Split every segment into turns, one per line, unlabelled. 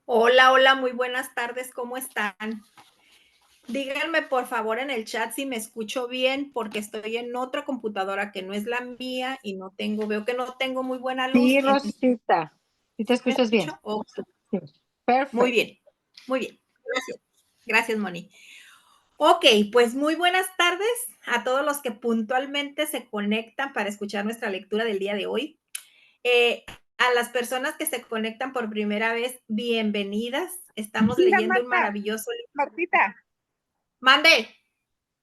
Hola, hola, muy buenas tardes, ¿cómo están? Díganme por favor en el chat si me escucho bien, porque estoy en otra computadora que no es la mía y veo que no tengo muy buena luz.
Sí, Rosita, si te
¿Me
escuchas bien.
escucho? Oh,
Sí.
muy
Perfecto.
bien, muy bien. Gracias. Gracias, Moni. Ok, pues muy buenas tardes a todos los que puntualmente se conectan para escuchar nuestra lectura del día de hoy. Eh, a las personas que se conectan por primera vez, bienvenidas. Estamos
Mira,
leyendo un
Marta,
maravilloso libro.
Martita,
Mande.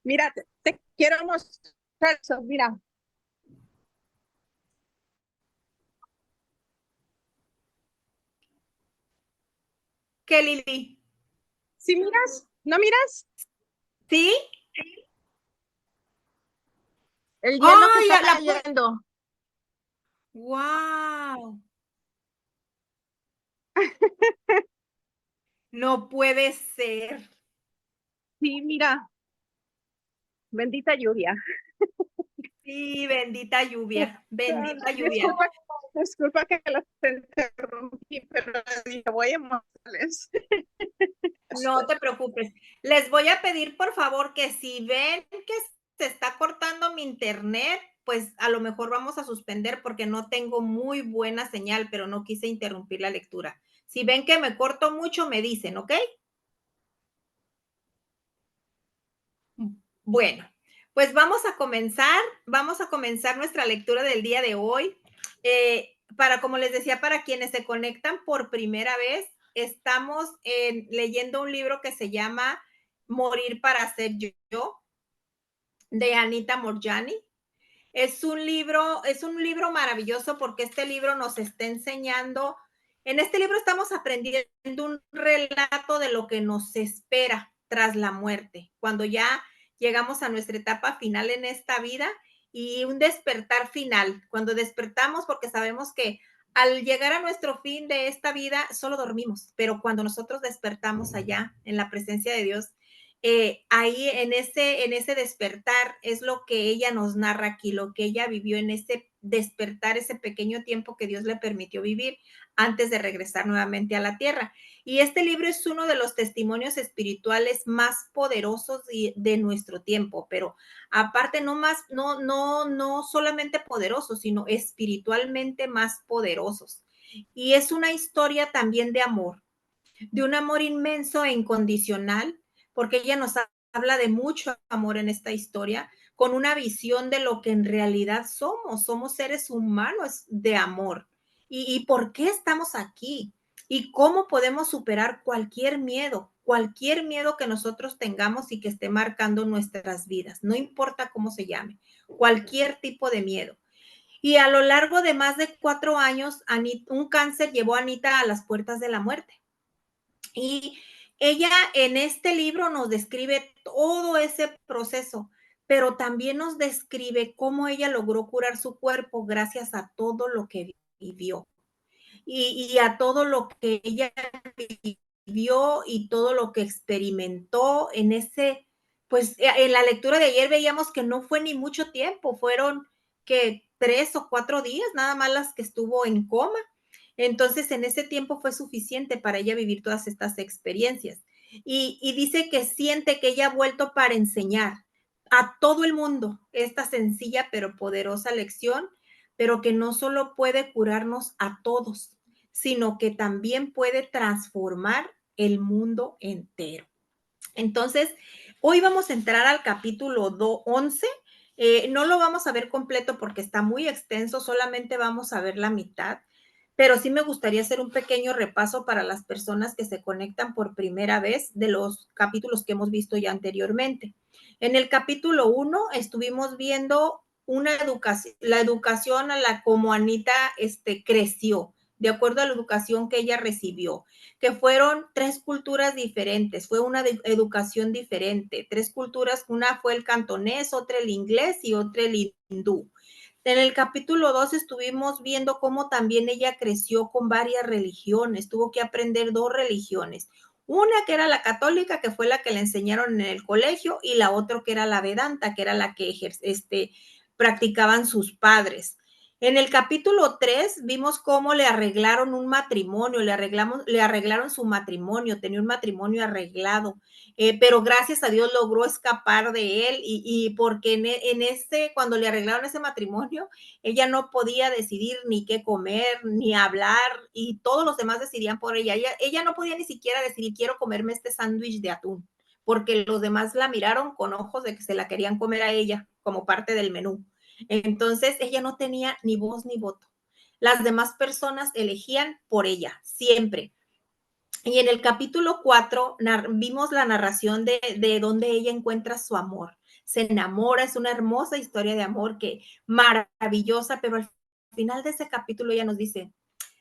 mira, te quiero mostrar eso, mira.
¿Qué, Lili?
¿Sí miras? ¿No miras?
¿Sí?
El hielo que
¡Ay,
está
la puedo!
cayendo.
¡Wow! No puede ser.
Sí, mira, bendita lluvia.
Sí, bendita lluvia, bendita lluvia.
Disculpa, disculpa que los interrumpí, pero dije, voy a mostrarles.
No te preocupes. Les voy a pedir, por favor, que si ven que se está cortando mi internet, pues a lo mejor vamos a suspender porque no tengo muy buena señal, pero no quise interrumpir la lectura. Si ven que me corto mucho, me dicen, ¿ok? Bueno, pues vamos a comenzar nuestra lectura del día de hoy. Como les decía, para quienes se conectan por primera vez, estamos leyendo un libro que se llama Morir para ser yo, de Anita Moorjani. Es un libro maravilloso porque este libro nos está enseñando, en este libro estamos aprendiendo un relato de lo que nos espera tras la muerte, cuando ya llegamos a nuestra etapa final en esta vida y un despertar final, cuando despertamos porque sabemos que al llegar a nuestro fin de esta vida solo dormimos, pero cuando nosotros despertamos allá en la presencia de Dios, ahí en ese despertar es lo que ella nos narra aquí, lo que ella vivió en ese despertar, ese pequeño tiempo que Dios le permitió vivir antes de regresar nuevamente a la tierra. Y este libro es uno de los testimonios espirituales más poderosos de nuestro tiempo, pero aparte no solamente poderosos, sino espiritualmente más poderosos. Y es una historia también de un amor inmenso e incondicional, porque ella nos habla de mucho amor en esta historia, con una visión de lo que en realidad somos seres humanos de amor. ¿Y por qué estamos aquí? ¿Y cómo podemos superar cualquier miedo que nosotros tengamos y que esté marcando nuestras vidas? No importa cómo se llame, cualquier tipo de miedo. Y a lo largo de más de 4 años, un cáncer llevó a Anita a las puertas de la muerte. Y ella en este libro nos describe todo ese proceso, pero también nos describe cómo ella logró curar su cuerpo gracias a todo lo que vivió y a todo lo que ella vivió y todo lo que experimentó en ese, pues en la lectura de ayer veíamos que no fue ni mucho tiempo, fueron que 3 o 4 días nada más las que estuvo en coma. Entonces, en ese tiempo fue suficiente para ella vivir todas estas experiencias. Y dice que siente que ella ha vuelto para enseñar a todo el mundo esta sencilla pero poderosa lección, pero que no solo puede curarnos a todos, sino que también puede transformar el mundo entero. Entonces, hoy vamos a entrar al capítulo 11. No lo vamos a ver completo porque está muy extenso, solamente vamos a ver la mitad, pero sí me gustaría hacer un pequeño repaso para las personas que se conectan por primera vez de los capítulos que hemos visto ya anteriormente. En el capítulo 1 estuvimos viendo la educación a la como Anita creció, de acuerdo a la educación que ella recibió, que fueron 3 culturas diferentes, fue una educación diferente, 3 culturas, una fue el cantonés, otra el inglés y otra el hindú. En el capítulo 2 estuvimos viendo cómo también ella creció con varias religiones, tuvo que aprender 2 religiones, una que era la católica, que fue la que le enseñaron en el colegio, y la otra que era la Vedanta, que era la que practicaban sus padres. En el capítulo 3 vimos cómo le arreglaron un matrimonio, le arreglaron su matrimonio, tenía un matrimonio arreglado, pero gracias a Dios logró escapar de él y porque cuando le arreglaron ese matrimonio, ella no podía decidir ni qué comer, ni hablar y todos los demás decidían por ella. Ella no podía ni siquiera decidir, quiero comerme este sándwich de atún, porque los demás la miraron con ojos de que se la querían comer a ella como parte del menú. Entonces, ella no tenía ni voz ni voto. Las demás personas elegían por ella, siempre. Y en el capítulo 4 vimos la narración de donde ella encuentra su amor. Se enamora, es una hermosa historia de amor que maravillosa, pero al final de ese capítulo ella nos dice,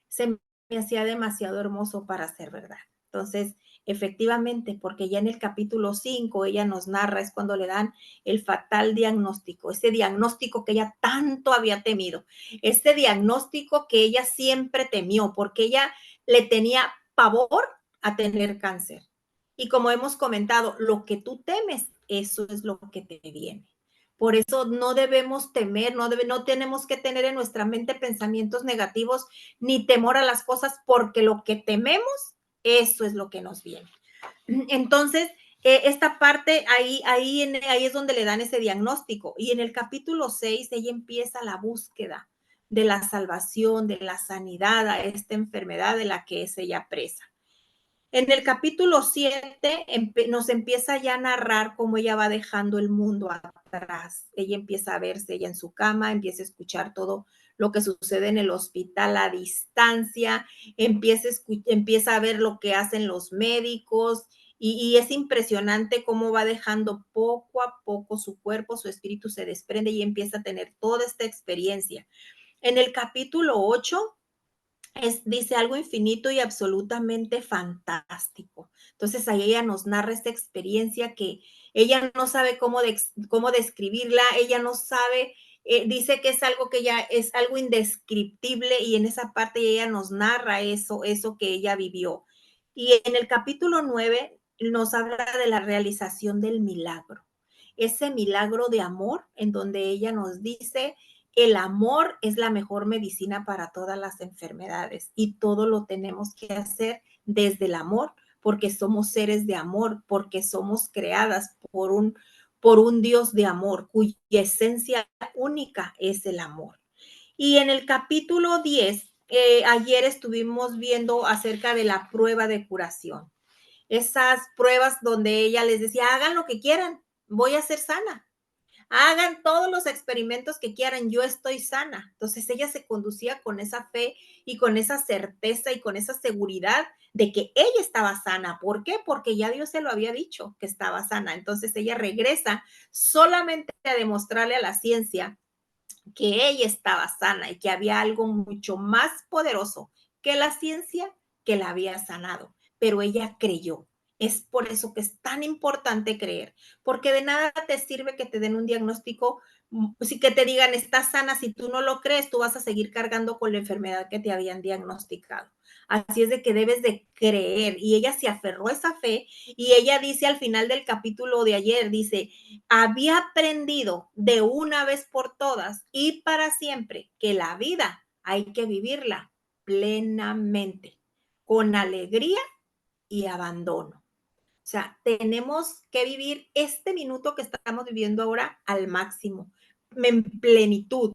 se me hacía demasiado hermoso para ser verdad. Entonces, efectivamente, porque ya en el capítulo 5 ella nos narra, es cuando le dan el fatal diagnóstico, ese diagnóstico que ella tanto había temido, ese diagnóstico que ella siempre temió, porque ella le tenía pavor a tener cáncer. Y como hemos comentado, lo que tú temes, eso es lo que te viene. Por eso no debemos temer, no tenemos que tener en nuestra mente pensamientos negativos ni temor a las cosas, porque lo que tememos, eso es lo que nos viene. Entonces, esta parte, ahí es donde le dan ese diagnóstico. Y en el capítulo 6, ella empieza la búsqueda de la salvación, de la sanidad a esta enfermedad de la que es ella presa. En el capítulo 7 nos empieza ya a narrar cómo ella va dejando el mundo atrás. Ella empieza a verse ella en su cama, empieza a escuchar todo lo que sucede en el hospital a distancia, empieza a ver lo que hacen los médicos y es impresionante cómo va dejando poco a poco su cuerpo, su espíritu se desprende y empieza a tener toda esta experiencia. En el capítulo 8 dice algo infinito y absolutamente fantástico. Entonces ahí ella nos narra esta experiencia que ella no sabe cómo describirla, ella no sabe, dice que es algo que ya es algo indescriptible y en esa parte ella nos narra eso que ella vivió. Y en el capítulo 9 nos habla de la realización del milagro, ese milagro de amor en donde ella nos dice el amor es la mejor medicina para todas las enfermedades y todo lo tenemos que hacer desde el amor, porque somos seres de amor, porque somos creadas por un Dios de amor, cuya esencia única es el amor. Y en el capítulo 10, ayer estuvimos viendo acerca de la prueba de curación. Esas pruebas donde ella les decía, hagan lo que quieran, voy a ser sana. Hagan todos los experimentos que quieran, yo estoy sana. Entonces ella se conducía con esa fe y con esa certeza y con esa seguridad de que ella estaba sana. ¿Por qué? Porque ya Dios se lo había dicho que estaba sana. Entonces ella regresa solamente a demostrarle a la ciencia que ella estaba sana y que había algo mucho más poderoso que la ciencia que la había sanado. Pero ella creyó. Es por eso que es tan importante creer, porque de nada te sirve que te den un diagnóstico, si que te digan estás sana, si tú no lo crees, tú vas a seguir cargando con la enfermedad que te habían diagnosticado. Así es de que debes de creer y ella se aferró a esa fe y ella dice al final del capítulo de ayer, dice, había aprendido de una vez por todas y para siempre que la vida hay que vivirla plenamente, con alegría y abandono. O sea, tenemos que vivir este minuto que estamos viviendo ahora al máximo, en plenitud.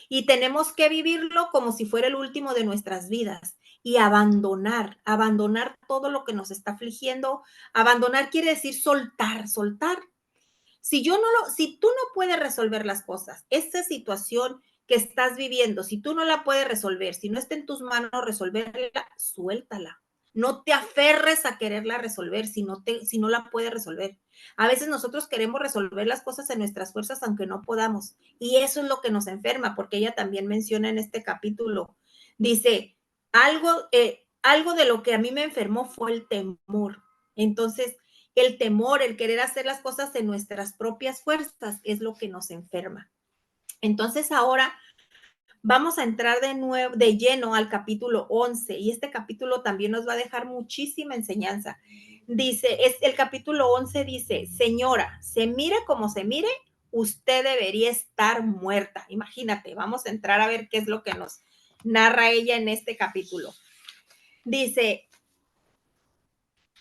Y tenemos que vivirlo como si fuera el último de nuestras vidas y abandonar todo lo que nos está afligiendo. Abandonar quiere decir soltar. Si tú no puedes resolver las cosas, esta situación que estás viviendo, si tú no la puedes resolver, si no está en tus manos resolverla, suéltala. No te aferres a quererla resolver si no la puedes resolver. A veces nosotros queremos resolver las cosas en nuestras fuerzas aunque no podamos. Y eso es lo que nos enferma, porque ella también menciona en este capítulo, dice, algo de lo que a mí me enfermó fue el temor. Entonces, el temor, el querer hacer las cosas en nuestras propias fuerzas es lo que nos enferma. Entonces ahora vamos a entrar de lleno al capítulo 11 y este capítulo también nos va a dejar muchísima enseñanza. El capítulo 11 dice, señora, se mire como se mire, usted debería estar muerta. Imagínate, vamos a entrar a ver qué es lo que nos narra ella en este capítulo. Dice,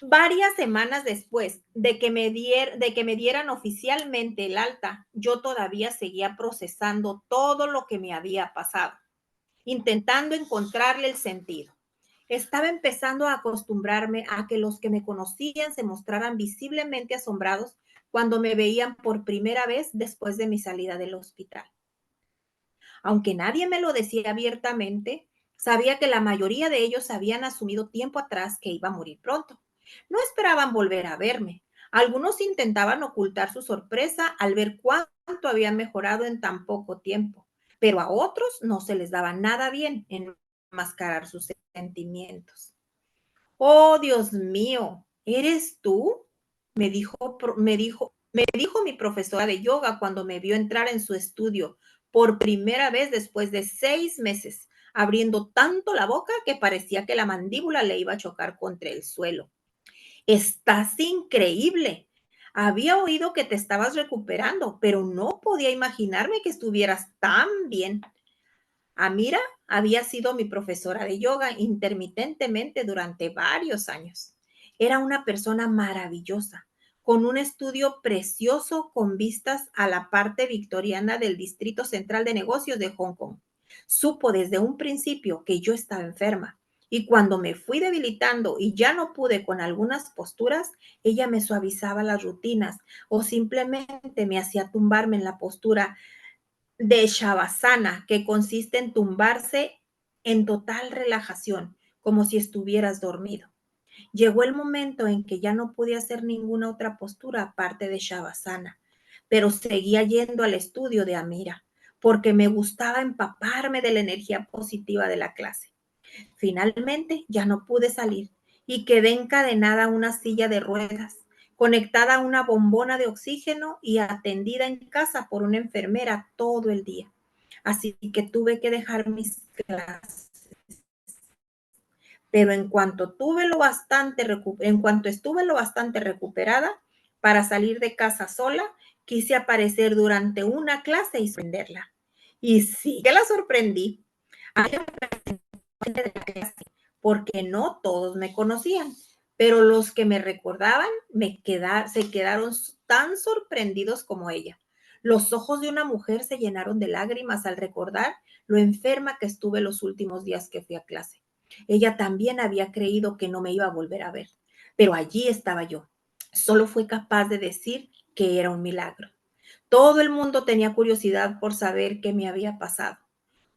varias semanas después de que me dieran oficialmente el alta, yo todavía seguía procesando todo lo que me había pasado, intentando encontrarle el sentido. Estaba empezando a acostumbrarme a que los que me conocían se mostraran visiblemente asombrados cuando me veían por primera vez después de mi salida del hospital. Aunque nadie me lo decía abiertamente, sabía que la mayoría de ellos habían asumido tiempo atrás que iba a morir pronto. No esperaban volver a verme. Algunos intentaban ocultar su sorpresa al ver cuánto había mejorado en tan poco tiempo, pero a otros no se les daba nada bien enmascarar sus sentimientos. Oh, Dios mío, ¿eres tú? Me dijo mi profesora de yoga cuando me vio entrar en su estudio por primera vez después de 6 meses, abriendo tanto la boca que parecía que la mandíbula le iba a chocar contra el suelo. Estás increíble. Había oído que te estabas recuperando, pero no podía imaginarme que estuvieras tan bien. Amira había sido mi profesora de yoga intermitentemente durante varios años. Era una persona maravillosa, con un estudio precioso con vistas a la parte victoriana del Distrito Central de Negocios de Hong Kong. Supo desde un principio que yo estaba enferma y cuando me fui debilitando y ya no pude con algunas posturas, ella me suavizaba las rutinas o simplemente me hacía tumbarme en la postura de Shavasana, que consiste en tumbarse en total relajación, como si estuvieras dormido. Llegó el momento en que ya no pude hacer ninguna otra postura aparte de Shavasana, pero seguía yendo al estudio de Amira, porque me gustaba empaparme de la energía positiva de la clase. Finalmente ya no pude salir y quedé encadenada a una silla de ruedas, conectada a una bombona de oxígeno y atendida en casa por una enfermera todo el día. Así que tuve que dejar mis clases. Pero en cuanto estuve lo bastante recuperada para salir de casa sola, quise aparecer durante una clase y sorprenderla. Y sí que la sorprendí. De la clase, porque no todos me conocían, pero los que me recordaban se quedaron tan sorprendidos como ella. Los ojos de una mujer se llenaron de lágrimas al recordar lo enferma que estuve los últimos días que fui a clase. Ella también había creído que no me iba a volver a ver, pero allí estaba yo. Solo fui capaz de decir que era un milagro. Todo el mundo tenía curiosidad por saber qué me había pasado.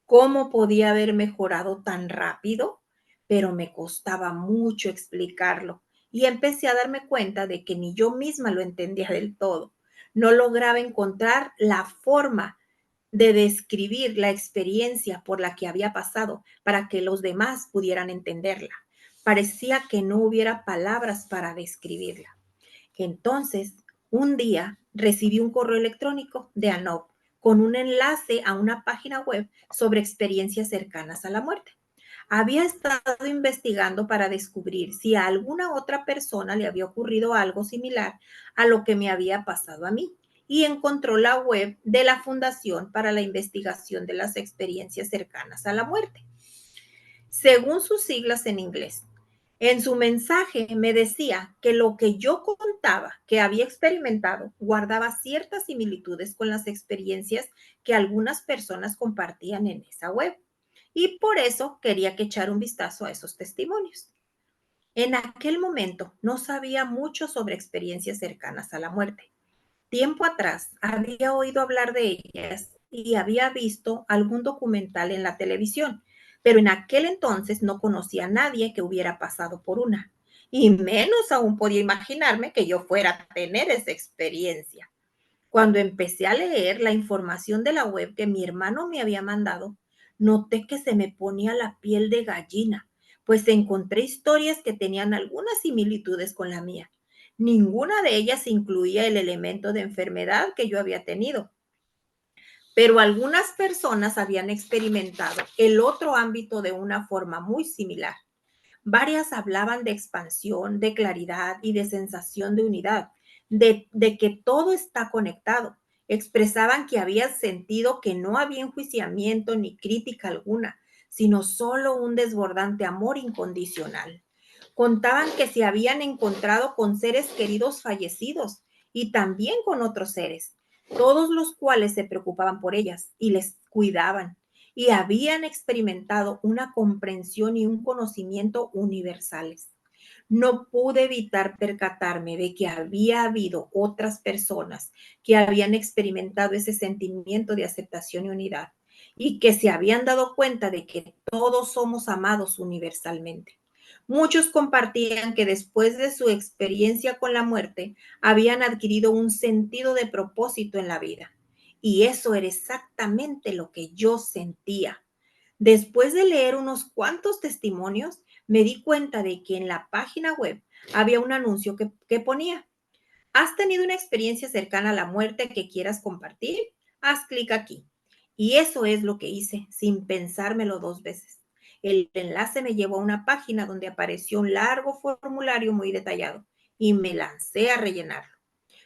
¿Cómo podía haber mejorado tan rápido? Pero me costaba mucho explicarlo y empecé a darme cuenta de que ni yo misma lo entendía del todo. No lograba encontrar la forma de describir la experiencia por la que había pasado para que los demás pudieran entenderla. Parecía que no hubiera palabras para describirla. Entonces, un día recibí un correo electrónico de Anob con un enlace a una página web sobre experiencias cercanas a la muerte. Había estado investigando para descubrir si a alguna otra persona le había ocurrido algo similar a lo que me había pasado a mí y encontró la web de la Fundación para la Investigación de las Experiencias Cercanas a la Muerte, según sus siglas en inglés. En su mensaje me decía que lo que yo contaba que había experimentado guardaba ciertas similitudes con las experiencias que algunas personas compartían en esa web y por eso quería que echara un vistazo a esos testimonios. En aquel momento no sabía mucho sobre experiencias cercanas a la muerte. Tiempo atrás había oído hablar de ellas y había visto algún documental en la televisión, pero en aquel entonces no conocía a nadie que hubiera pasado por una, y menos aún podía imaginarme que yo fuera a tener esa experiencia. Cuando empecé a leer la información de la web que mi hermano me había mandado, noté que se me ponía la piel de gallina, pues encontré historias que tenían algunas similitudes con la mía. Ninguna de ellas incluía el elemento de enfermedad que yo había tenido, pero algunas personas habían experimentado el otro ámbito de una forma muy similar. Varias hablaban de expansión, de claridad y de sensación de unidad, de que todo está conectado Expresaban que habían sentido que no había enjuiciamiento ni crítica alguna, sino solo un desbordante amor incondicional. Contaban que se habían encontrado con seres queridos fallecidos y también con otros seres, todos los cuales se preocupaban por ellas y les cuidaban, y habían experimentado una comprensión y un conocimiento universales. No pude evitar percatarme de que había habido otras personas que habían experimentado ese sentimiento de aceptación y unidad y que se habían dado cuenta de que todos somos amados universalmente. Muchos compartían que después de su experiencia con la muerte habían adquirido un sentido de propósito en la vida. Y eso era exactamente lo que yo sentía. Después de leer unos cuantos testimonios, me di cuenta de que en la página web había un anuncio que ponía: ¿has tenido una experiencia cercana a la muerte que quieras compartir? Haz clic aquí. Y eso es lo que hice, sin pensármelo dos veces. El enlace me llevó a una página donde apareció un largo formulario muy detallado y me lancé a rellenarlo.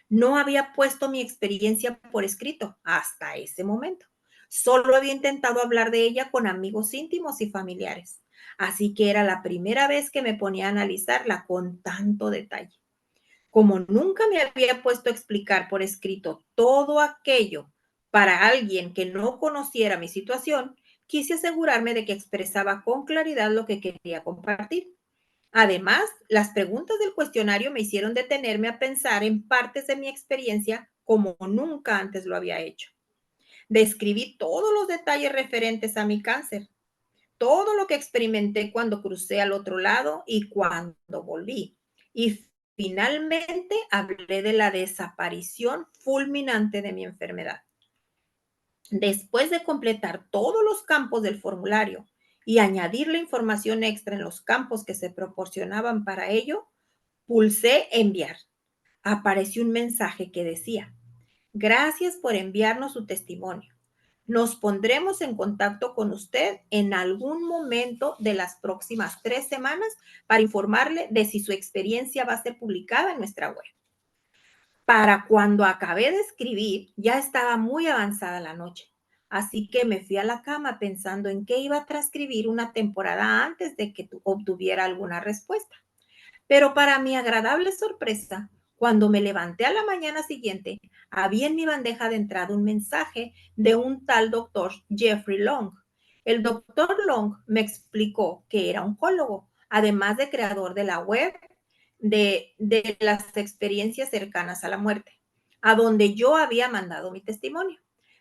No había puesto mi experiencia por escrito hasta ese momento. Solo había intentado hablar de ella con amigos íntimos y familiares. Así que era la primera vez que me ponía a analizarla con tanto detalle. Como nunca me había puesto a explicar por escrito todo aquello para alguien que no conociera mi situación, quise asegurarme de que expresaba con claridad lo que quería compartir. Además, las preguntas del cuestionario me hicieron detenerme a pensar en partes de mi experiencia como nunca antes lo había hecho. Describí todos los detalles referentes a mi cáncer, todo lo que experimenté cuando crucé al otro lado y cuando volví. Y finalmente hablé de la desaparición fulminante de mi enfermedad. Después de completar todos los campos del formulario y añadir la información extra en los campos que se proporcionaban para ello, pulsé enviar. Apareció un mensaje que decía: gracias por enviarnos su testimonio. Nos pondremos en contacto con usted en algún momento de las próximas 3 semanas para informarle de si su experiencia va a ser publicada en nuestra web. Para cuando acabé de escribir, ya estaba muy avanzada la noche, así que me fui a la cama pensando en que iba a transcribir una temporada antes de que obtuviera alguna respuesta. Pero para mi agradable sorpresa, cuando me levanté a la mañana siguiente, había en mi bandeja de entrada un mensaje de un tal doctor Jeffrey Long. El doctor Long me explicó que era oncólogo, además de creador de la web de las experiencias cercanas a la muerte, a donde yo había mandado mi testimonio.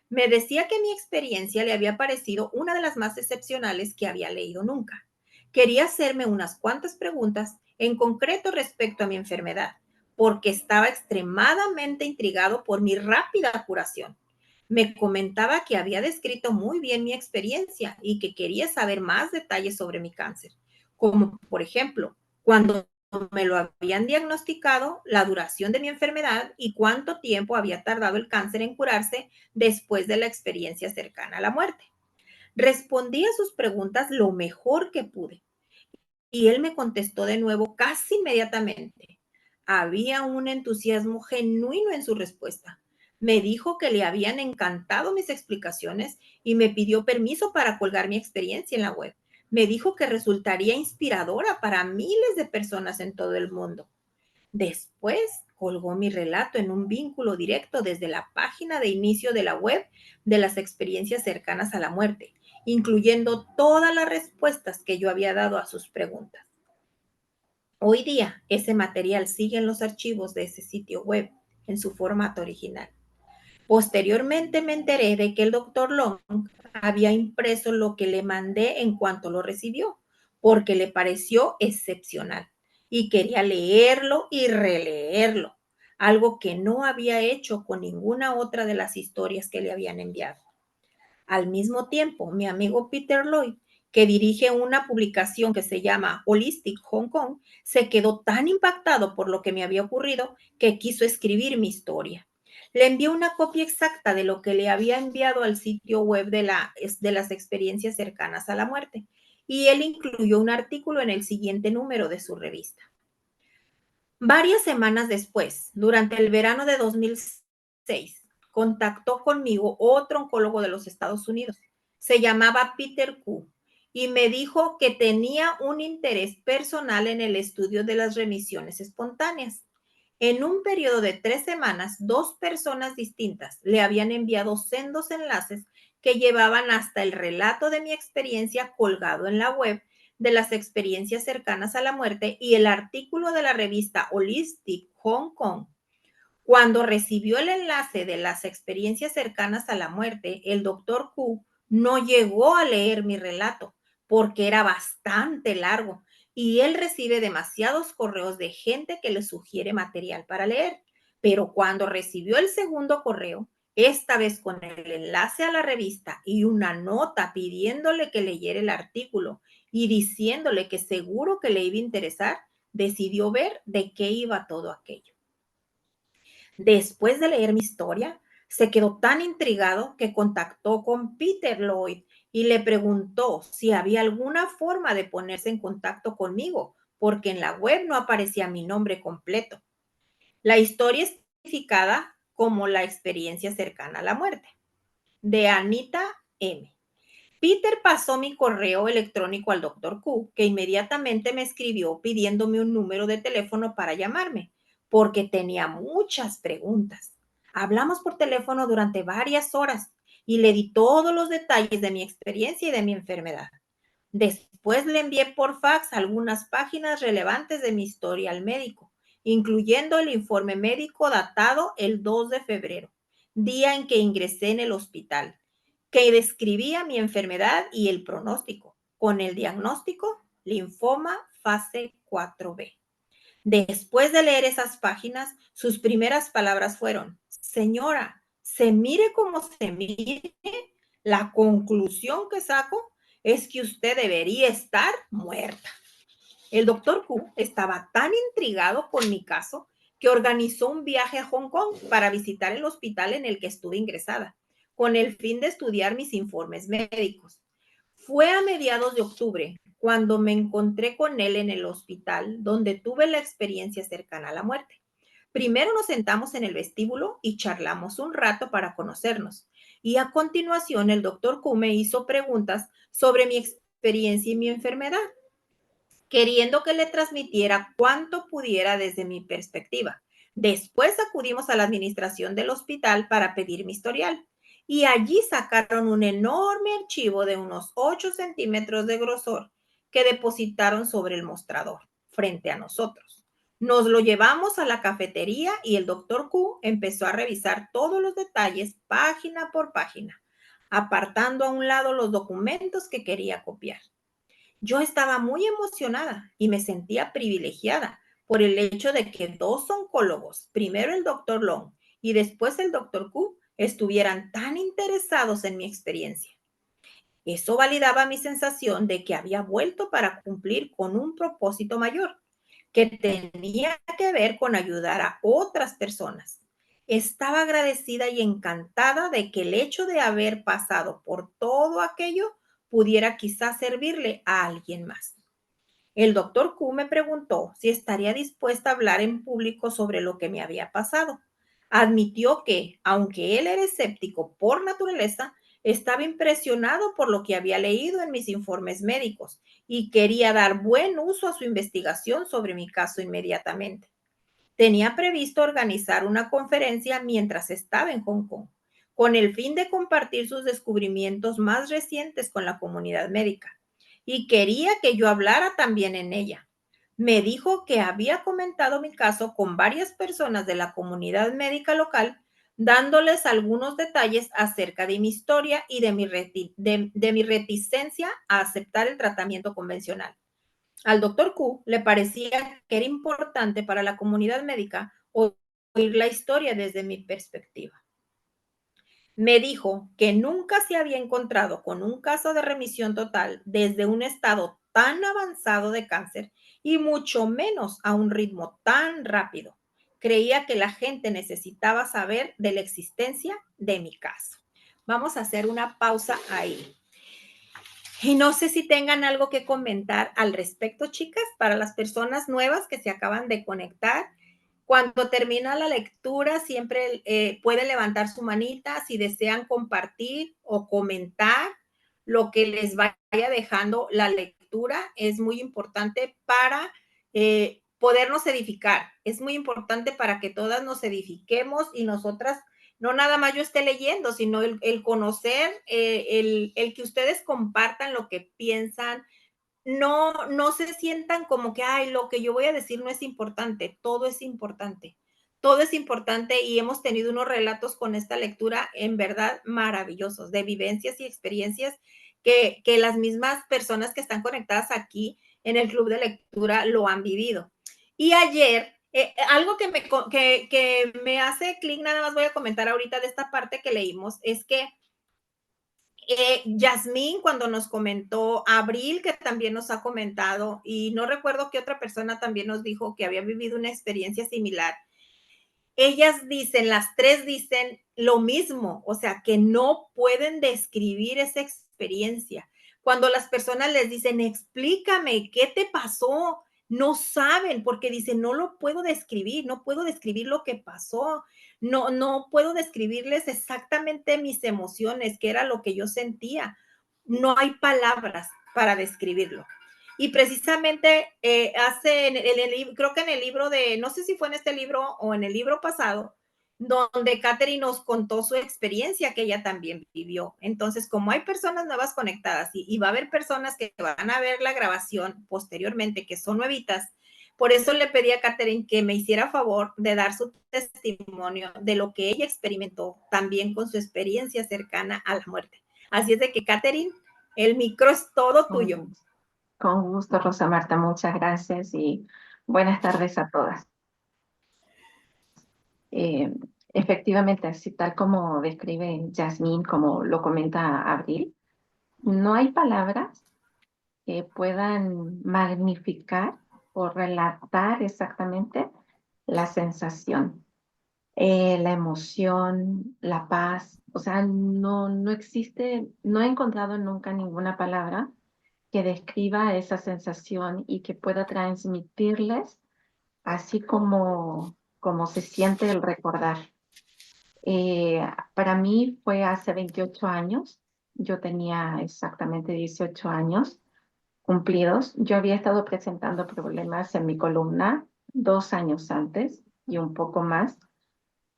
Me decía que mi experiencia le había parecido una de las más excepcionales que había leído nunca. Quería hacerme unas cuantas preguntas, en concreto respecto a mi enfermedad, porque estaba extremadamente intrigado por mi rápida curación. Me comentaba que había descrito muy bien mi experiencia y que quería saber más detalles sobre mi cáncer, como por ejemplo, cuando me lo habían diagnosticado, la duración de mi enfermedad y cuánto tiempo había tardado el cáncer en curarse después de la experiencia cercana a la muerte. Respondí a sus preguntas lo mejor que pude y él me contestó de nuevo casi inmediatamente. Había un entusiasmo genuino en su respuesta. Me dijo que le habían encantado mis explicaciones y me pidió permiso para colgar mi experiencia en la web. Me dijo que resultaría inspiradora para miles de personas en todo el mundo. Después colgó mi relato en un vínculo directo desde la página de inicio de la web de las experiencias cercanas a la muerte, incluyendo todas las respuestas que yo había dado a sus preguntas. Hoy día, ese material sigue en los archivos de ese sitio web en su formato original. Posteriormente me enteré de que el doctor Long había impreso lo que le mandé en cuanto lo recibió, porque le pareció excepcional y quería leerlo y releerlo, algo que no había hecho con ninguna otra de las historias que le habían enviado. Al mismo tiempo, mi amigo Peter Lloyd, que dirige una publicación que se llama Holistic Hong Kong, se quedó tan impactado por lo que me había ocurrido que quiso escribir mi historia. Le envié una copia exacta de lo que le había enviado al sitio web de las experiencias cercanas a la muerte, y él incluyó un artículo en el siguiente número de su revista. Varias semanas después, durante el verano de 2006, contactó conmigo otro oncólogo de los Estados Unidos. Se llamaba Peter Q y me dijo que tenía un interés personal en el estudio de las remisiones espontáneas. En un periodo de 3 semanas, 2 personas distintas le habían enviado sendos enlaces que llevaban hasta el relato de mi experiencia colgado en la web de las experiencias cercanas a la muerte y el artículo de la revista Holistic Hong Kong. Cuando recibió el enlace de las experiencias cercanas a la muerte, el doctor Q no llegó a leer mi relato porque era bastante largo y él recibe demasiados correos de gente que le sugiere material para leer. Pero cuando recibió el segundo correo, esta vez con el enlace a la revista y una nota pidiéndole que leyera el artículo y diciéndole que seguro que le iba a interesar, decidió ver de qué iba todo aquello. Después de leer mi historia, se quedó tan intrigado que contactó con Peter Lloyd y le preguntó si había alguna forma de ponerse en contacto conmigo, porque en la web no aparecía mi nombre completo. La historia es identificada como la experiencia cercana a la muerte, de Anita M. Peter pasó mi correo electrónico al doctor Q, que inmediatamente me escribió pidiéndome un número de teléfono para llamarme, porque tenía muchas preguntas. Hablamos por teléfono durante varias horas y le di todos los detalles de mi experiencia y de mi enfermedad. Después le envié por fax algunas páginas relevantes de mi historial médico, incluyendo el informe médico datado el 2 de febrero, día en que ingresé en el hospital, que describía mi enfermedad y el pronóstico, con el diagnóstico linfoma fase 4B. Después de leer esas páginas, sus primeras palabras fueron: señora, se mire como se mire, la conclusión que saco es que usted debería estar muerta. El doctor Q estaba tan intrigado con mi caso que organizó un viaje a Hong Kong para visitar el hospital en el que estuve ingresada, con el fin de estudiar mis informes médicos. Fue a mediados de octubre cuando me encontré con él en el hospital, donde tuve la experiencia cercana a la muerte. Primero nos sentamos en el vestíbulo y charlamos un rato para conocernos. Y a continuación el doctor Q me hizo preguntas sobre mi experiencia y mi enfermedad, queriendo que le transmitiera cuanto pudiera desde mi perspectiva. Después acudimos a la administración del hospital para pedir mi historial y allí sacaron un enorme archivo de unos 8 centímetros de grosor que depositaron sobre el mostrador frente a nosotros. Nos lo llevamos a la cafetería y el doctor Q empezó a revisar todos los detalles página por página, apartando a un lado los documentos que quería copiar. Yo estaba muy emocionada y me sentía privilegiada por el hecho de que 2 oncólogos, primero el doctor Long y después el doctor Q, estuvieran tan interesados en mi experiencia. Eso validaba mi sensación de que había vuelto para cumplir con un propósito mayor, que tenía que ver con ayudar a otras personas. Estaba agradecida y encantada de que el hecho de haber pasado por todo aquello pudiera quizás servirle a alguien más. El doctor Q me preguntó si estaría dispuesta a hablar en público sobre lo que me había pasado. Admitió que, aunque él era escéptico por naturaleza, estaba impresionado por lo que había leído en mis informes médicos y quería dar buen uso a su investigación sobre mi caso inmediatamente. Tenía previsto organizar una conferencia mientras estaba en Hong Kong, con el fin de compartir sus descubrimientos más recientes con la comunidad médica, y quería que yo hablara también en ella. Me dijo que había comentado mi caso con varias personas de la comunidad médica local, dándoles algunos detalles acerca de mi historia y de mi reticencia a aceptar el tratamiento convencional. Al doctor Q le parecía que era importante para la comunidad médica oír la historia desde mi perspectiva. Me dijo que nunca se había encontrado con un caso de remisión total desde un estado tan avanzado de cáncer y mucho menos a un ritmo tan rápido. Creía que la gente necesitaba saber de la existencia de mi caso. Vamos a hacer una pausa ahí. Y no sé si tengan algo que comentar al respecto, chicas, para las personas nuevas que se acaban de conectar. Cuando termina la lectura, siempre pueden levantar su manita si desean compartir o comentar lo que les vaya dejando la lectura. Es muy importante para podernos edificar. Es muy importante para que todas nos edifiquemos y nosotras, no nada más yo esté leyendo, sino el conocer, el que ustedes compartan lo que piensan, no se sientan como que, ay, lo que yo voy a decir no es importante, todo es importante. Todo es importante y hemos tenido unos relatos con esta lectura en verdad maravillosos, de vivencias y experiencias que las mismas personas que están conectadas aquí en el club de lectura lo han vivido. Y ayer, algo que me hace clic, nada más voy a comentar ahorita de esta parte que leímos, es que Yasmín, cuando nos comentó, Abril, que también nos ha comentado, y no recuerdo qué otra persona también nos dijo que había vivido una experiencia similar. Ellas dicen, las tres dicen lo mismo, o sea, que no pueden describir esa experiencia. Cuando las personas les dicen, explícame, ¿qué te pasó? No saben porque dicen, no lo puedo describir, no puedo describir lo que pasó, no puedo describirles exactamente mis emociones, que era lo que yo sentía. No hay palabras para describirlo. Y precisamente creo que en el libro de, no sé si fue en este libro o en el libro pasado, donde Katherine nos contó su experiencia que ella también vivió. Entonces, como hay personas nuevas conectadas y va a haber personas que van a ver la grabación posteriormente, que son nuevitas, por eso le pedí a Katherine que me hiciera favor de dar su testimonio de lo que ella experimentó también con su experiencia cercana a la muerte. Así es de que, Katherine, el micro es todo tuyo.
Con gusto, Rosa Marta, muchas gracias y buenas tardes a todas. Eh, Efectivamente, así tal como describe Yasmín, como lo comenta Abril, no hay palabras que puedan magnificar o relatar exactamente la sensación, la emoción, la paz. O sea, no existe, no he encontrado nunca ninguna palabra que describa esa sensación y que pueda transmitirles así como se siente el recordar. Para mí fue hace 28 años, yo tenía exactamente 18 años cumplidos. Yo había estado presentando problemas en mi columna 2 años antes y un poco más,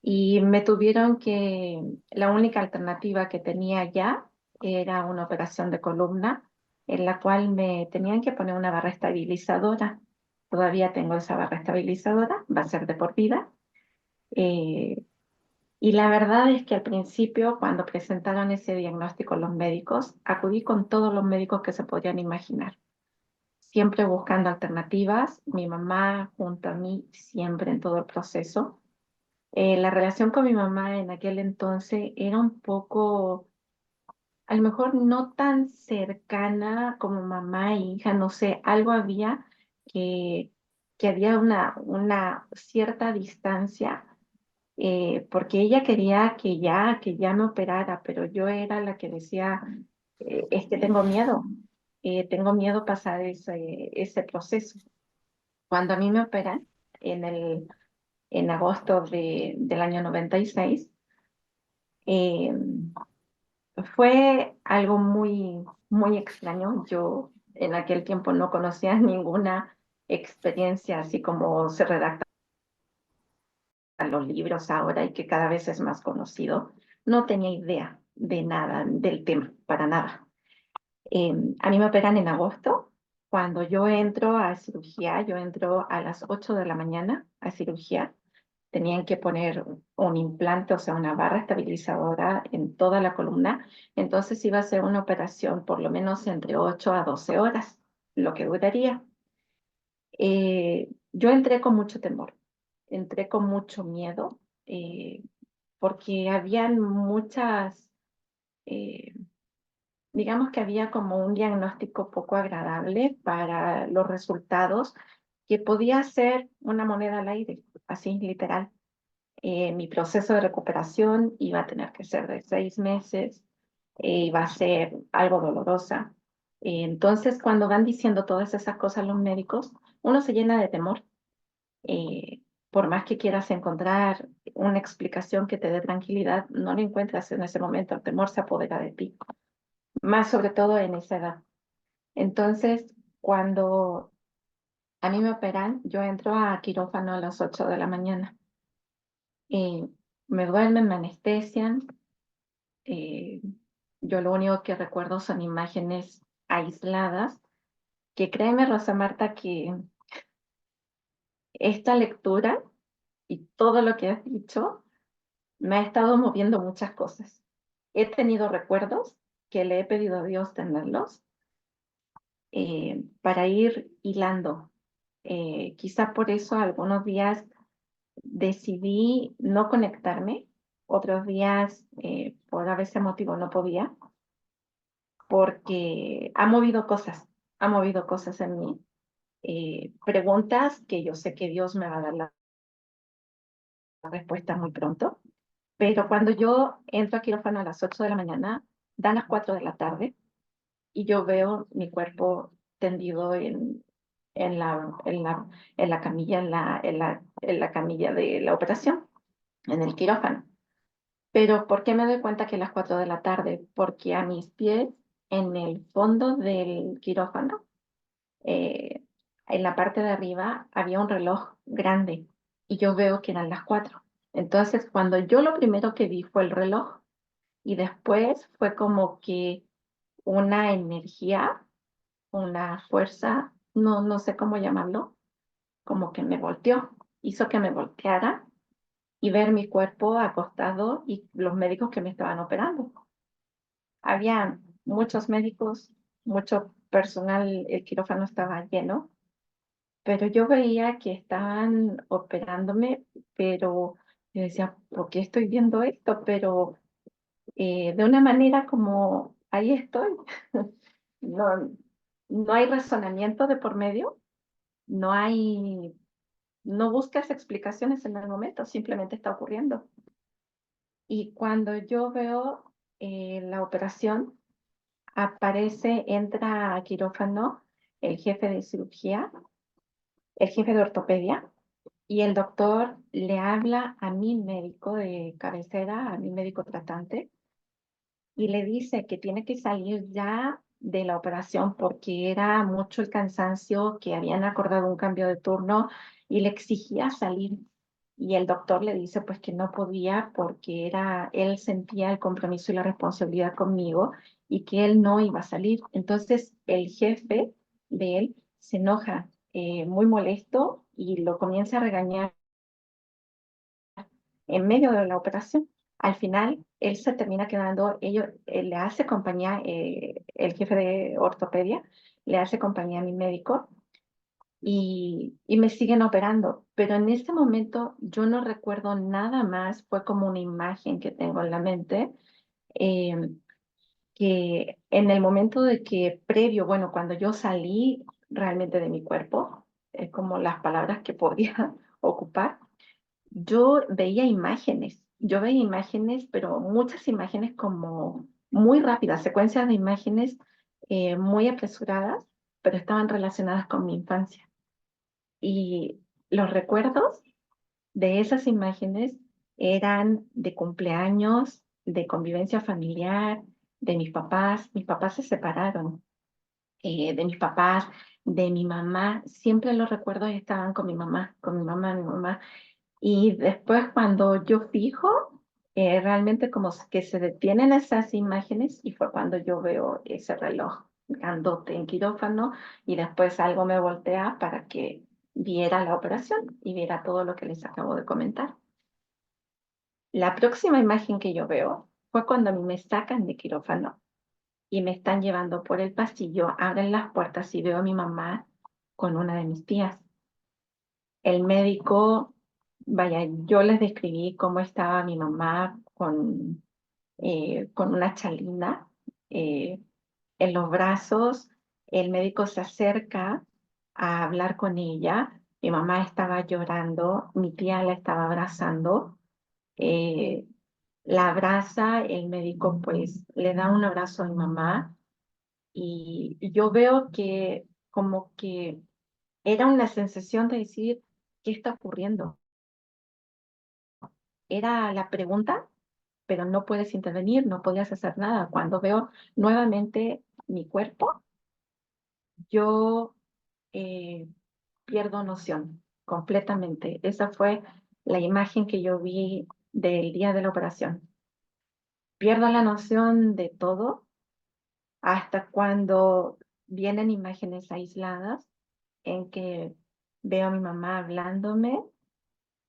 y me tuvieron que, la única alternativa que tenía ya era una operación de columna en la cual me tenían que poner una barra estabilizadora. Todavía tengo esa barra estabilizadora, va a ser de por vida. Y la verdad es que al principio, cuando presentaron ese diagnóstico los médicos, acudí con todos los médicos que se podían imaginar, siempre buscando alternativas, mi mamá junto a mí, siempre en todo el proceso. La relación con mi mamá en aquel entonces era un poco, a lo mejor no tan cercana como mamá e hija, no sé, algo había que, que había una cierta distancia, porque ella quería que ya me operara, pero yo era la que decía, es que tengo miedo pasar ese proceso. Cuando a mí me operan en agosto del año 96, eh, fue algo muy extraño. Yo en aquel tiempo no conocía ninguna experiencia así como se redactan los libros ahora y que cada vez es más conocido. No tenía idea de nada del tema, para nada. A mí me operan en agosto. Cuando yo entro a cirugía, yo entro a las 8 de la mañana a cirugía. Tenían que poner un implante, o sea, una barra estabilizadora en toda la columna. Entonces iba a ser una operación por lo menos entre 8 a 12 horas, lo que duraría. Yo entré con mucho temor, entré con mucho miedo, porque habían muchas, eh, digamos que había como un diagnóstico poco agradable para los resultados, que podía ser una moneda al aire, así literal. Mi proceso de recuperación iba a tener que ser de 6 meses, iba a ser algo dolorosa. Entonces, cuando van diciendo todas esas cosas los médicos, uno se llena de temor, eh, por más que quieras encontrar una explicación que te dé tranquilidad, no la encuentras en ese momento. El temor se apodera de ti, más sobre todo en esa edad. Entonces, cuando a mí me operan, yo entro a quirófano a las 8 de la mañana. Me duermen, me anestesian. Yo lo único que recuerdo son imágenes aisladas, que créeme, Rosa Marta, que esta lectura y todo lo que has dicho me ha estado moviendo muchas cosas. He tenido recuerdos que le he pedido a Dios tenerlos para ir hilando. Quizá por eso algunos días decidí no conectarme, otros días por a veces motivo no podía, porque ha movido cosas en mí. Preguntas que yo sé que Dios me va a dar la respuesta muy pronto, pero cuando yo entro a quirófano a las 8 de la mañana, dan las 4 de la tarde y yo veo mi cuerpo tendido en la camilla, en la camilla de la operación, en el quirófano. Pero ¿por qué me doy cuenta que a las 4 de la tarde? Porque a mis pies, en el fondo del quirófano, en la parte de arriba, había un reloj grande y yo veo que eran las 4. Entonces, cuando yo lo primero que vi fue el reloj y después fue como que una energía, una fuerza, no sé cómo llamarlo, como que me volteó, hizo que me volteara y ver mi cuerpo acostado y los médicos que me estaban operando. Había muchos médicos, mucho personal, el quirófano estaba lleno, pero yo veía que estaban operándome, pero yo decía, ¿por qué estoy viendo esto? Pero de una manera como, ahí estoy. No, no hay razonamiento de por medio, no hay, no buscas explicaciones en el momento, simplemente está ocurriendo. Y cuando yo veo la operación, entra a quirófano el jefe de cirugía, el jefe de ortopedia, y el doctor le habla a mi médico de cabecera, a mi médico tratante, y le dice que tiene que salir ya de la operación porque era mucho el cansancio, que habían acordado un cambio de turno y le exigía salir. Y el doctor le dice pues que no podía porque él sentía el compromiso y la responsabilidad conmigo y que él no iba a salir. Entonces el jefe de él se enoja, muy molesto, y lo comienza a regañar en medio de la operación. Al final, él se termina quedando, le hace compañía, el jefe de ortopedia, le hace compañía a mi médico y me siguen operando. Pero en este momento yo no recuerdo nada más, fue como una imagen que tengo en la mente, eh, que en el momento de que previo, bueno, cuando yo salí realmente de mi cuerpo, es como las palabras que podía ocupar, yo veía imágenes, pero muchas imágenes como muy rápidas, secuencias de imágenes muy apresuradas, pero estaban relacionadas con mi infancia. Y los recuerdos de esas imágenes eran de cumpleaños, de convivencia familiar, de mis papás se separaron, de mis papás, de mi mamá, siempre los recuerdos estaban con mi mamá. Y después cuando yo fijo, realmente como que se detienen esas imágenes y fue cuando yo veo ese reloj grandote en quirófano y después algo me voltea para que viera la operación y viera todo lo que les acabo de comentar. La próxima imagen que yo veo fue cuando a mí me sacan de quirófano y me están llevando por el pasillo, abren las puertas y veo a mi mamá con una de mis tías. El médico, vaya, yo les describí cómo estaba mi mamá con una chalina en los brazos. El médico se acerca a hablar con ella. Mi mamá estaba llorando, mi tía la estaba abrazando. eh, la abraza, el médico pues le da un abrazo a mi mamá y yo veo que como que era una sensación de decir, ¿qué está ocurriendo? era la pregunta, pero no puedes intervenir, no podías hacer nada. Cuando veo nuevamente mi cuerpo, yo eh, pierdo noción completamente. Esa fue la imagen que yo vi del día de la operación. Pierdo la noción de todo hasta cuando vienen imágenes aisladas en que veo a mi mamá hablándome.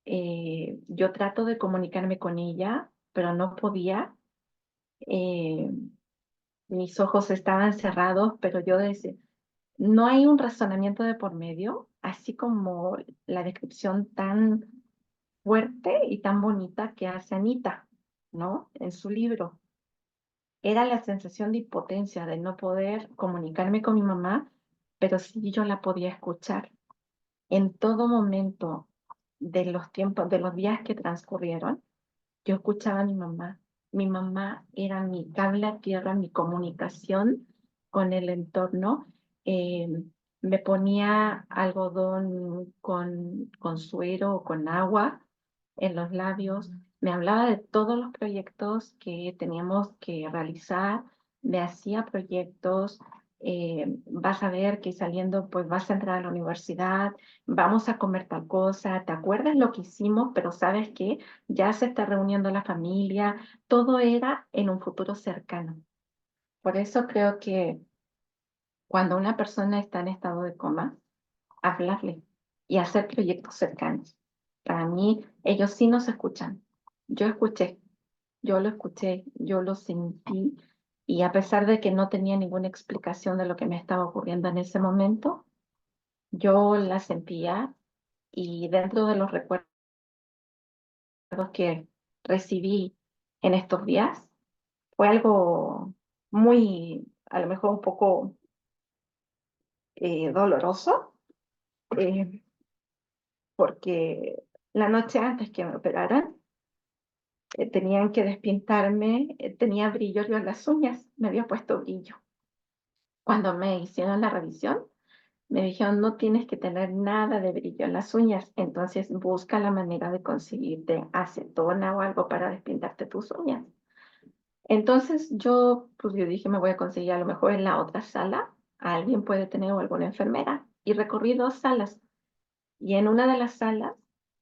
Yo trato de comunicarme con ella, pero no podía. Eh, Mis ojos estaban cerrados, pero yo decía, no hay un razonamiento de por medio, así como la descripción tan fuerte y tan bonita que hace Anita, ¿no? En su libro. Era la sensación de impotencia, de no poder comunicarme con mi mamá, pero sí yo la podía escuchar. En todo momento de los tiempos, de los días que transcurrieron, yo escuchaba a mi mamá. Mi mamá era mi cable a tierra, mi comunicación con el entorno. Eh, Me ponía algodón con suero o con agua en los labios. Me hablaba de todos los proyectos que teníamos que realizar. Me hacía proyectos. Vas a ver que saliendo, pues vas a entrar a la universidad, vamos a comer tal cosa. ¿Te acuerdas lo que hicimos? Pero sabes que ya se está reuniendo la familia, todo era en un futuro cercano. Por eso creo que cuando una persona está en estado de coma, hablarle y hacer proyectos cercanos. Para mí, ellos sí nos escuchan. Yo escuché, yo lo escuché, yo lo sentí y a pesar de que no tenía ninguna explicación de lo que me estaba ocurriendo en ese momento, yo la sentía y dentro de los recuerdos que recibí en estos días, fue algo muy, a lo mejor un poco doloroso, eh, porque la noche antes que me operaran, tenían que despintarme, tenía brillo yo en las uñas, me había puesto brillo. Cuando me hicieron la revisión, me dijeron, no tienes que tener nada de brillo en las uñas, entonces busca la manera de conseguirte acetona o algo para despintarte tus uñas. Entonces yo dije, me voy a conseguir a lo mejor en la otra sala, alguien puede tener o alguna enfermera. Y recorrí dos salas y en una de las salas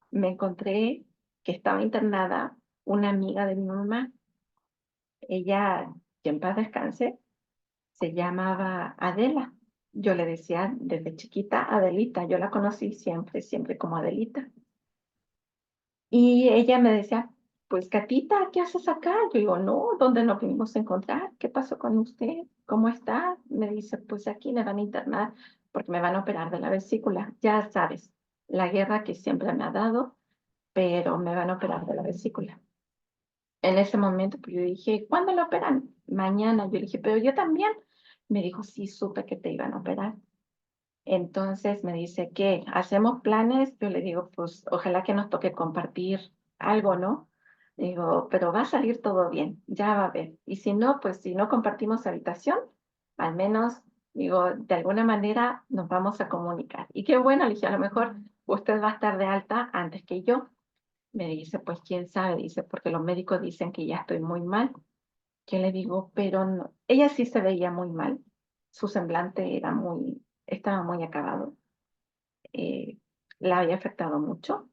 me encontré que estaba internada una amiga de mi mamá. Ella, que en paz descanse, se llamaba Adela. Yo le decía desde chiquita Adelita, yo la conocí siempre, siempre como Adelita. Y ella me decía, pues Catita, ¿qué haces acá? Yo digo, no, ¿dónde nos vinimos a encontrar? ¿Qué pasó con usted? ¿Cómo está? Me dice, pues aquí me van a internar porque me van a operar de la vesícula. Ya sabes, la guerra que siempre me ha dado, pero me van a operar de la vesícula. En ese momento, pues yo dije, ¿cuándo lo operan? Mañana. Yo le dije, pero yo también. Me dijo, sí, supe que te iban a operar. Entonces me dice, ¿qué? ¿Hacemos planes? Yo le digo, pues ojalá que nos toque compartir algo, ¿no? Digo, pero va a salir todo bien, ya va a ver. Y si no, pues si no compartimos habitación, al menos, digo, de alguna manera nos vamos a comunicar. Y qué bueno, le dije, a lo mejor usted va a estar de alta antes que yo. Me dice, pues quién sabe, dice, porque los médicos dicen que ya estoy muy mal. Yo le digo, pero no. Ella sí se veía muy mal, su semblante estaba muy acabado, eh, la había afectado mucho,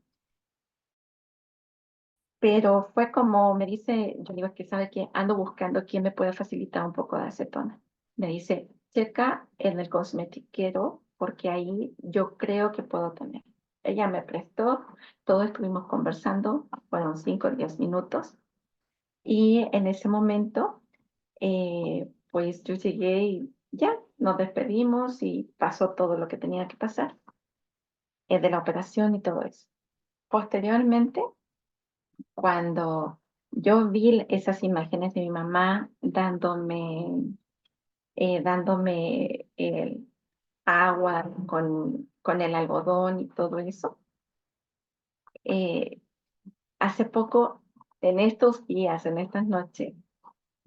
pero fue como me dice, yo digo, es que sabe que ando buscando quién me puede facilitar un poco de acetona. Me dice, checa en el cosmetiquero, porque ahí yo creo que puedo tener. Ella me prestó, todos estuvimos conversando, fueron 5 o 10 minutos, y en ese momento pues yo llegué y ya nos despedimos y pasó todo lo que tenía que pasar, de la operación y todo eso. Posteriormente, cuando yo vi esas imágenes de mi mamá dándome el agua con el algodón y todo eso, eh, hace poco, en estos días, en estas noches,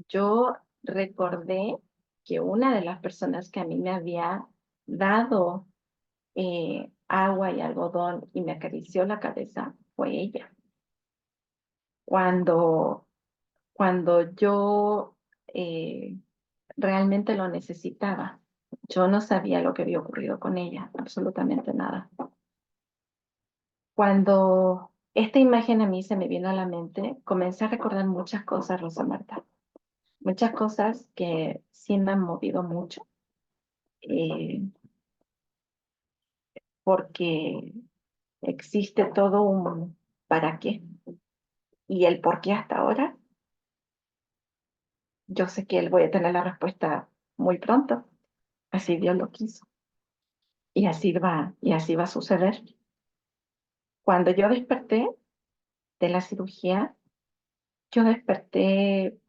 yo recordé que una de las personas que a mí me había dado agua y algodón y me acarició la cabeza fue ella. cuando, cuando yo realmente lo necesitaba. Yo no sabía lo que había ocurrido con ella, absolutamente nada. Cuando esta imagen a mí se me vino a la mente, comencé a recordar muchas cosas, Rosa Marta. Muchas cosas que sí me han movido mucho, eh, porque existe todo un para qué. Y el por qué hasta ahora, yo sé que él voy a tener la respuesta muy pronto. Así Dios lo quiso. Y así va a suceder. Cuando yo desperté de la cirugía, yo desperté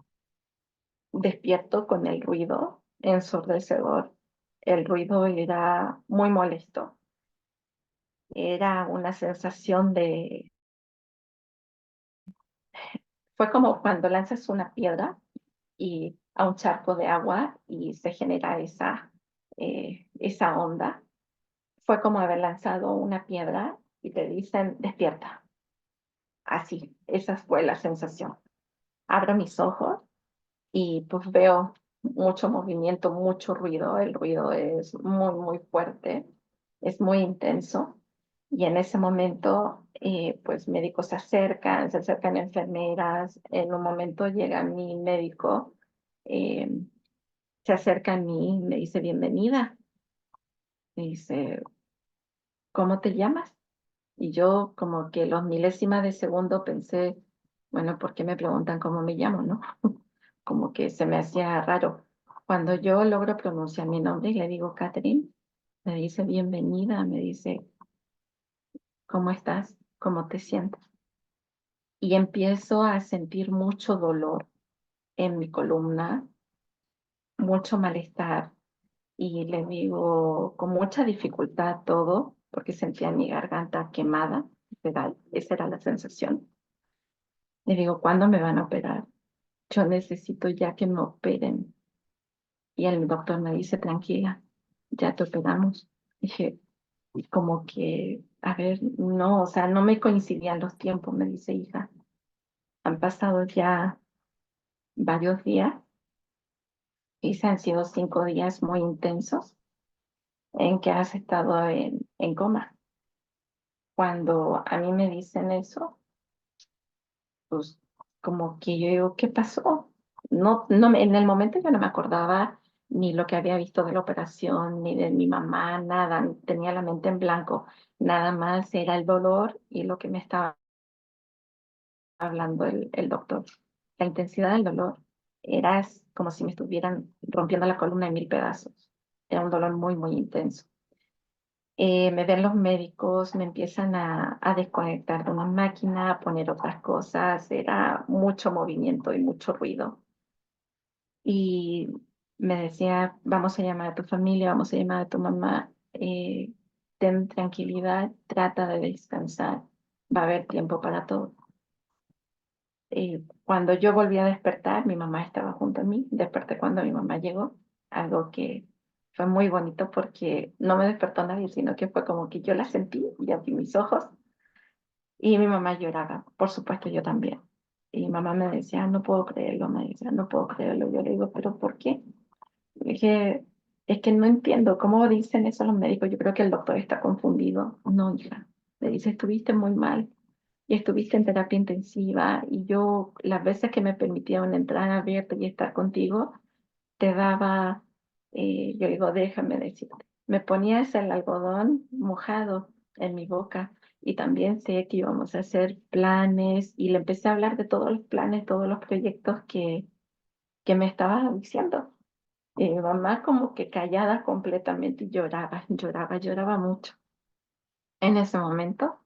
despierto con el ruido ensordecedor. El ruido era muy molesto. Era una sensación de... Fue como cuando lanzas una piedra y a un charco de agua y se genera esa onda. Fue como haber lanzado una piedra y te dicen, despierta. Así, esa fue la sensación. Abro mis ojos y pues veo mucho movimiento, mucho ruido. El ruido es muy, muy fuerte, es muy intenso. Y en ese momento, pues médicos se acercan enfermeras. En un momento llega mi médico, eh, se acerca a mí y me dice, bienvenida. Me dice, ¿cómo te llamas? Y yo como que los milésimas de segundo pensé, bueno, ¿por qué me preguntan cómo me llamo, no? Como que se me hacía raro. Cuando yo logro pronunciar mi nombre y le digo Catherine, me dice bienvenida, me dice, ¿cómo estás? ¿Cómo te sientes? Y empiezo a sentir mucho dolor en mi columna, mucho malestar. Y le digo con mucha dificultad todo, porque sentía mi garganta quemada, literal, esa era la sensación. Le digo, ¿cuándo me van a operar? Yo necesito ya que me operen. Y el doctor me dice, tranquila, ya te operamos. Dije, y como que, a ver, no, o sea, no me coincidían los tiempos, me dice, hija. Han pasado ya varios días y se han sido 5 días muy intensos en que has estado en coma. Cuando a mí me dicen eso, pues como que yo digo, ¿qué pasó? No, no, en el momento yo no me acordaba ni lo que había visto de la operación, ni de mi mamá, nada, tenía la mente en blanco, nada más era el dolor y lo que me estaba hablando el doctor. La intensidad del dolor era como si me estuvieran rompiendo la columna en 1000 pedazos. Era un dolor muy, muy intenso. Me ven los médicos, me empiezan a desconectar de una máquina, a poner otras cosas, era mucho movimiento y mucho ruido. Y me decía, vamos a llamar a tu familia, vamos a llamar a tu mamá, ten tranquilidad, trata de descansar, va a haber tiempo para todo. Cuando yo volví a despertar, mi mamá estaba junto a mí, desperté cuando mi mamá llegó, algo que fue muy bonito porque no me despertó nadie, sino que fue como que yo la sentí y abrí mis ojos y mi mamá lloraba, por supuesto yo también. Y mi mamá me decía, no puedo creerlo, me decía, no puedo creerlo. Yo le digo, ¿pero por qué? Le dije, es que no entiendo, ¿cómo dicen eso los médicos? Yo creo que el doctor está confundido. No, hija, le dice, estuviste muy mal y estuviste en terapia intensiva y yo las veces que me permitía una entrada abierta y estar contigo, te daba, yo digo, déjame decirte, me ponías el algodón mojado en mi boca y también sé que íbamos a hacer planes y le empecé a hablar de todos los planes, todos los proyectos que me estaba diciendo. Y mi mamá como que callada completamente y lloraba, lloraba, lloraba mucho. En ese momento,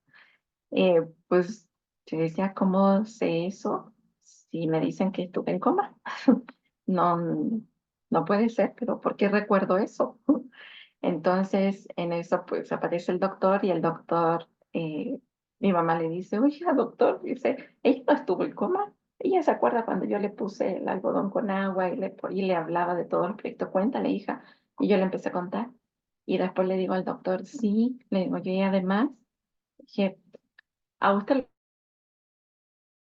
pues yo decía, ¿cómo sé eso? Si me dicen que estuve en coma. No, no puede ser, pero ¿por qué recuerdo eso? Entonces, en eso, pues aparece el doctor y el doctor, mi mamá le dice, oiga, doctor, dice, ella no estuvo en coma. Ella se acuerda cuando yo le puse el algodón con agua y le hablaba de todo el proyecto. Cuéntale, hija. Y yo le empecé a contar. Y después le digo al doctor, sí, le digo yo, y además, dije, a usted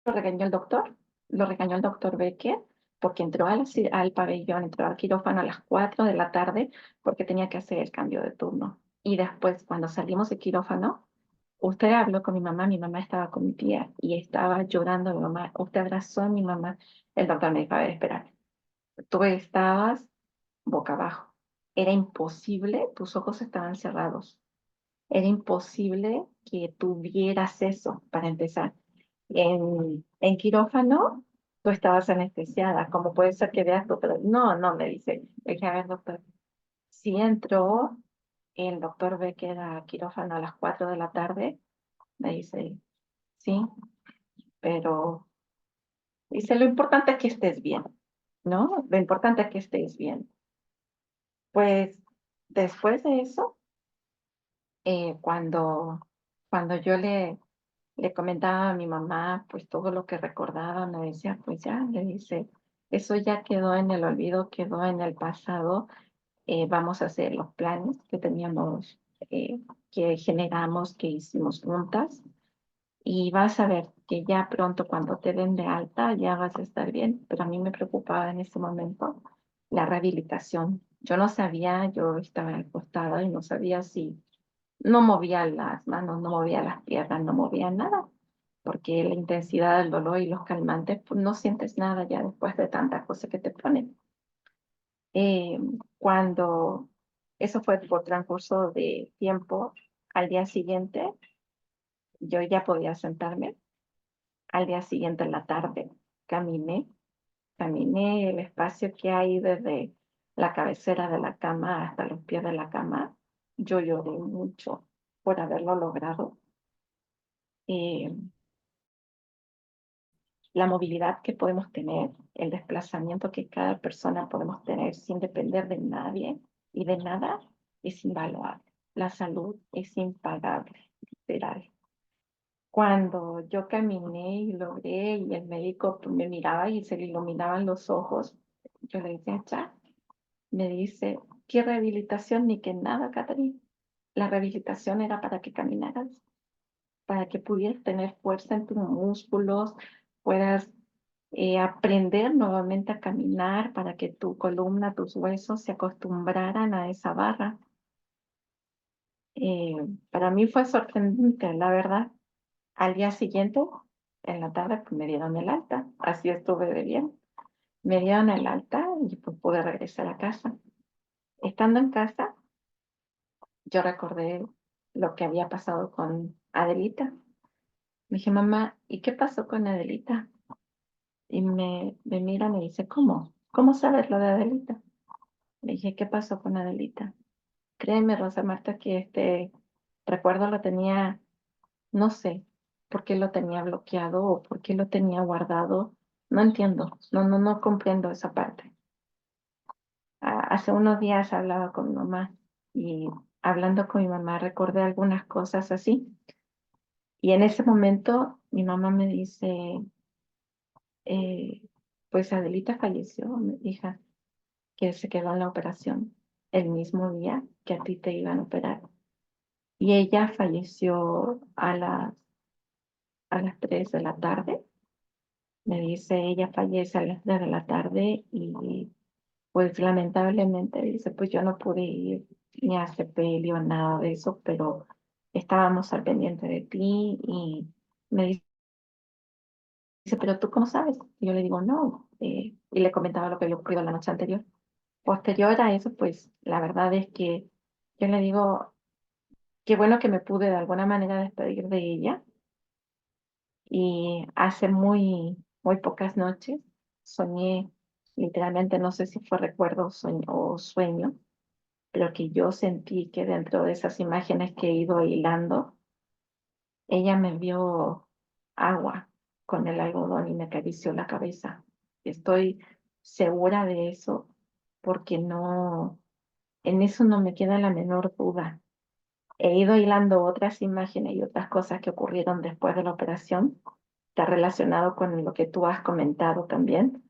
lo regañó el doctor, lo regañó el doctor Becker, porque entró al pabellón, entró al quirófano a las 4 de la tarde porque tenía que hacer el cambio de turno. Y después, cuando salimos del quirófano, usted habló con mi mamá estaba con mi tía y estaba llorando mi mamá, usted abrazó a mi mamá. El doctor me dijo, a ver, espera, tú estabas boca abajo. Era imposible, tus ojos estaban cerrados. Era imposible que tuvieras eso, para empezar. En quirófano, tú estabas anestesiada. ¿Cómo puede ser que veas tú? Pero no, no, me dice. Le dije, a ver, doctor, si entró el doctor ve que era quirófano a las 4 de la tarde, me dice, sí, pero dice, lo importante es que estés bien, ¿no? Lo importante es que estés bien. Pues después de eso, cuando yo le comentaba a mi mamá, pues todo lo que recordaba, me decía, pues ya, le dice, eso ya quedó en el olvido, quedó en el pasado, vamos a hacer los planes que teníamos, que generamos, que hicimos juntas, y vas a ver que ya pronto cuando te den de alta ya vas a estar bien, pero a mí me preocupaba en ese momento la rehabilitación. Yo no sabía, yo estaba acostada y no sabía si no movía las manos, no movía las piernas, no movía nada, porque la intensidad del dolor y los calmantes, pues no sientes nada ya después de tantas cosas que te ponen. Eh, cuando eso fue por transcurso de tiempo, al día siguiente yo ya podía sentarme, al día siguiente en la tarde caminé el espacio que hay desde la cabecera de la cama hasta los pies de la cama. Yo lloré mucho por haberlo logrado. Eh, la movilidad que podemos tener, el desplazamiento que cada persona podemos tener sin depender de nadie y de nada es invaluable. La salud es impagable, literal. Cuando yo caminé y logré y el médico me miraba y se le iluminaban los ojos, yo le decía, ya, me dice, ¿qué rehabilitación ni qué nada, Catherine? La rehabilitación era para que caminaras, para que pudieras tener fuerza en tus músculos, puedas aprender nuevamente a caminar para que tu columna, tus huesos se acostumbraran a esa barra. Eh, para mí fue sorprendente, la verdad. Al día siguiente, en la tarde, pues me dieron el alta. Así estuve de bien. Me dieron el alta y pues pude regresar a casa. Estando en casa, yo recordé lo que había pasado con Adelita. Me dije, mamá, ¿y qué pasó con Adelita? Y me mira y me dice, ¿cómo? ¿Cómo sabes lo de Adelita? Le dije, ¿qué pasó con Adelita? Créeme, Rosa Marta, que este recuerdo lo tenía, no sé por qué lo tenía bloqueado o por qué lo tenía guardado. No entiendo, no comprendo esa parte. Hace unos días hablaba con mi mamá y hablando con mi mamá recordé algunas cosas así. Y en ese momento mi mamá me dice, eh, pues Adelita falleció, mi hija, que se quedó en la operación el mismo día que a ti te iban a operar. Y ella falleció a las 3 de la tarde. Me dice, ella fallece a las 3 de la tarde y pues lamentablemente dice, pues yo no pude ir ni a sepelio, nada de eso, pero estábamos al pendiente de ti y me dice, pero ¿tú cómo sabes? Y yo le digo, no, y le comentaba lo que había ocurrido la noche anterior. Posterior a eso, pues la verdad es que yo le digo, qué bueno que me pude de alguna manera despedir de ella. Y hace muy pocas noches soñé, literalmente no sé si fue recuerdo o sueño, pero que yo sentí que dentro de esas imágenes que he ido hilando, ella me vio agua con el algodón y me acarició la cabeza. Estoy segura de eso porque no, en eso no me queda la menor duda. He ido hilando otras imágenes y otras cosas que ocurrieron después de la operación. Está relacionado con lo que tú has comentado también.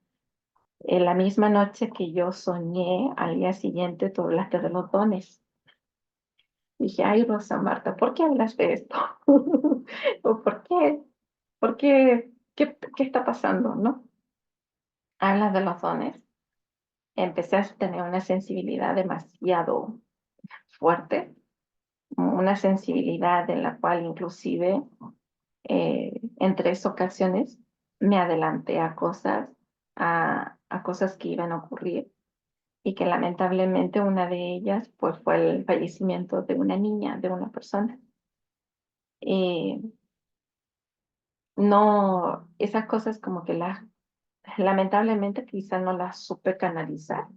En la misma noche que yo soñé, al día siguiente tú hablaste de los dones. Dije, ay, Rosa Marta, ¿por qué hablas de esto? ¿O por qué? ¿Por qué ¿Qué está pasando, no? Hablas de los dones. Empecé a tener una sensibilidad demasiado fuerte, una sensibilidad en la cual inclusive en 3 ocasiones me adelanté a cosas que iban a ocurrir y que lamentablemente una de ellas pues fue el fallecimiento de una niña, de una persona. Eh, no, esas cosas como que lamentablemente quizá no las supe canalizar,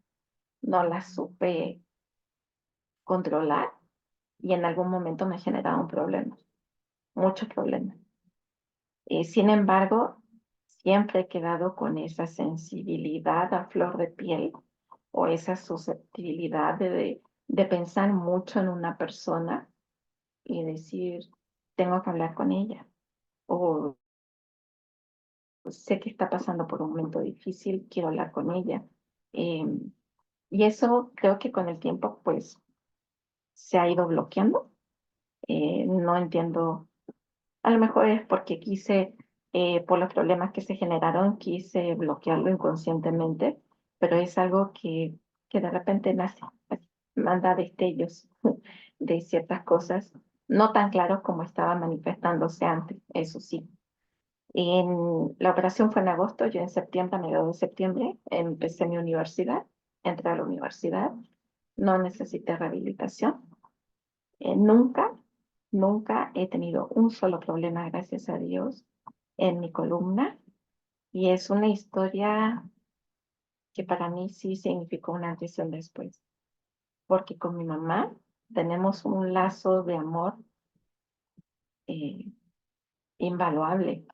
no las supe controlar y en algún momento me generaron problemas, muchos problemas. Sin embargo, siempre he quedado con esa sensibilidad a flor de piel o esa susceptibilidad de pensar mucho en una persona y decir, tengo que hablar con ella o sé que está pasando por un momento difícil, quiero hablar con ella. Eh, y eso creo que con el tiempo pues se ha ido bloqueando. No entiendo. A lo mejor es porque por los problemas que se generaron, quise bloquearlo inconscientemente, pero es algo que de repente nace, así, manda destellos de ciertas cosas, no tan claros como estaba manifestándose antes, eso sí. La operación fue en agosto, yo en septiembre, a mediados de septiembre, empecé mi universidad, entré a la universidad, no necesité rehabilitación. Nunca, nunca he tenido un solo problema, gracias a Dios, en mi columna. Y es una historia que para mí sí significó una antes y un después. Porque con mi mamá tenemos un lazo de amor eh, invaluable,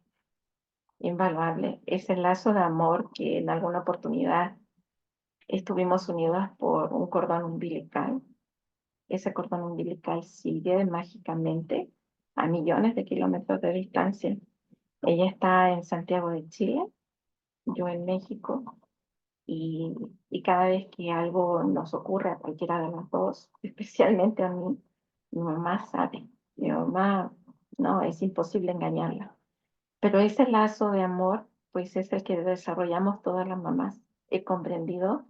invaluable. Es el lazo de amor que en alguna oportunidad estuvimos unidas por un cordón umbilical. Ese cordón umbilical sigue mágicamente a millones de kilómetros de distancia. Ella está en Santiago de Chile, yo en México, y, y cada vez que algo nos ocurre a cualquiera de las dos, especialmente a mí, mi mamá sabe, mi mamá, no, es imposible engañarla. Pero ese lazo de amor, pues es el que desarrollamos todas las mamás. He comprendido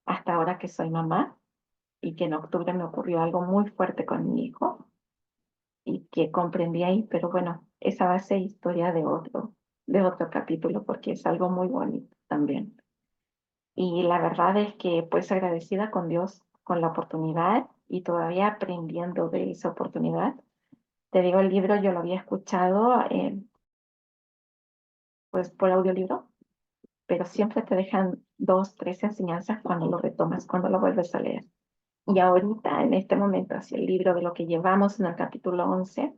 hasta ahora que soy mamá y que en octubre me ocurrió algo muy fuerte con mi hijo y que comprendí ahí, pero bueno, esa va a ser historia de otro capítulo porque es algo muy bonito también. Y la verdad es que pues agradecida con Dios con la oportunidad y todavía aprendiendo de esa oportunidad. Te digo, el libro yo lo había escuchado pues por audiolibro, pero siempre te dejan 2, 3 enseñanzas cuando lo retomas, cuando lo vuelves a leer. Y ahorita, en este momento, hacia el libro de lo que llevamos en el capítulo 11,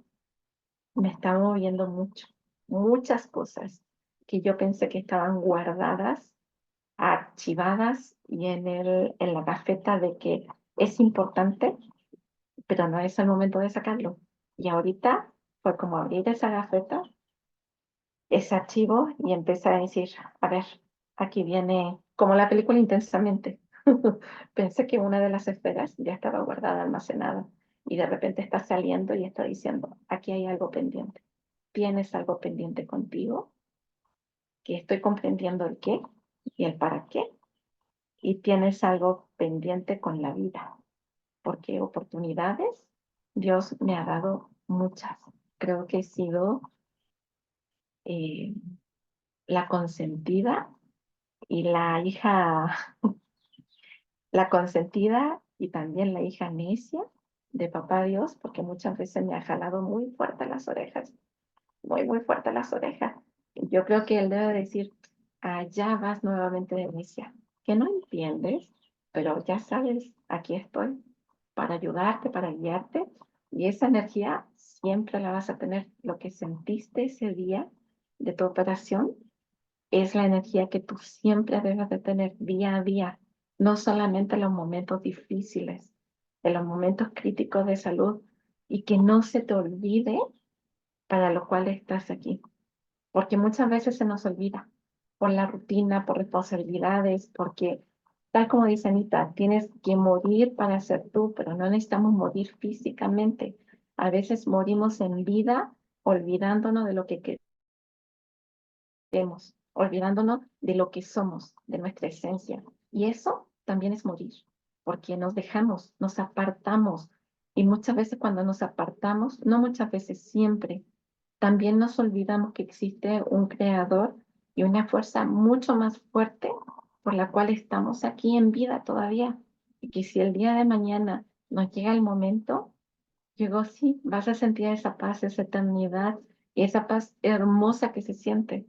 me está moviendo mucho, muchas cosas que yo pensé que estaban guardadas, archivadas y en la gafeta de que es importante, pero no es el momento de sacarlo. Y ahorita fue como abrir esa gafeta, ese archivo y empecé a decir, a ver, aquí viene, como la película Intensamente. Pensé que una de las esferas ya estaba guardada, almacenada, y de repente está saliendo y está diciendo, aquí hay algo pendiente. ¿Tienes algo pendiente contigo? Que estoy comprendiendo el qué y el para qué. Y tienes algo pendiente con la vida, porque oportunidades Dios me ha dado muchas. Creo que he sido eh, la consentida y la consentida y también la hija necia de papá Dios, porque muchas veces me ha jalado muy fuerte las orejas, muy, muy fuerte las orejas. Yo creo que él debe decir, allá vas nuevamente de necia, que no entiendes, pero ya sabes, aquí estoy para ayudarte, para guiarte, y esa energía siempre la vas a tener. Lo que sentiste ese día de tu operación es la energía que tú siempre debes de tener día a día, no solamente en los momentos difíciles, en los momentos críticos de salud, y que no se te olvide para lo cual estás aquí, porque muchas veces se nos olvida por la rutina, por responsabilidades, porque tal como dice Anita, tienes que morir para ser tú, pero no necesitamos morir físicamente. A veces morimos en vida olvidándonos de lo que protegemos, olvidándonos de lo que somos, de nuestra esencia. Y eso también es morir, porque nos dejamos, nos apartamos. Y muchas veces cuando nos apartamos, no muchas veces, siempre, también nos olvidamos que existe un creador y una fuerza mucho más fuerte por la cual estamos aquí en vida todavía. Y que si el día de mañana nos llega el momento, llegó, sí, vas a sentir esa paz, esa eternidad y esa paz hermosa que se siente.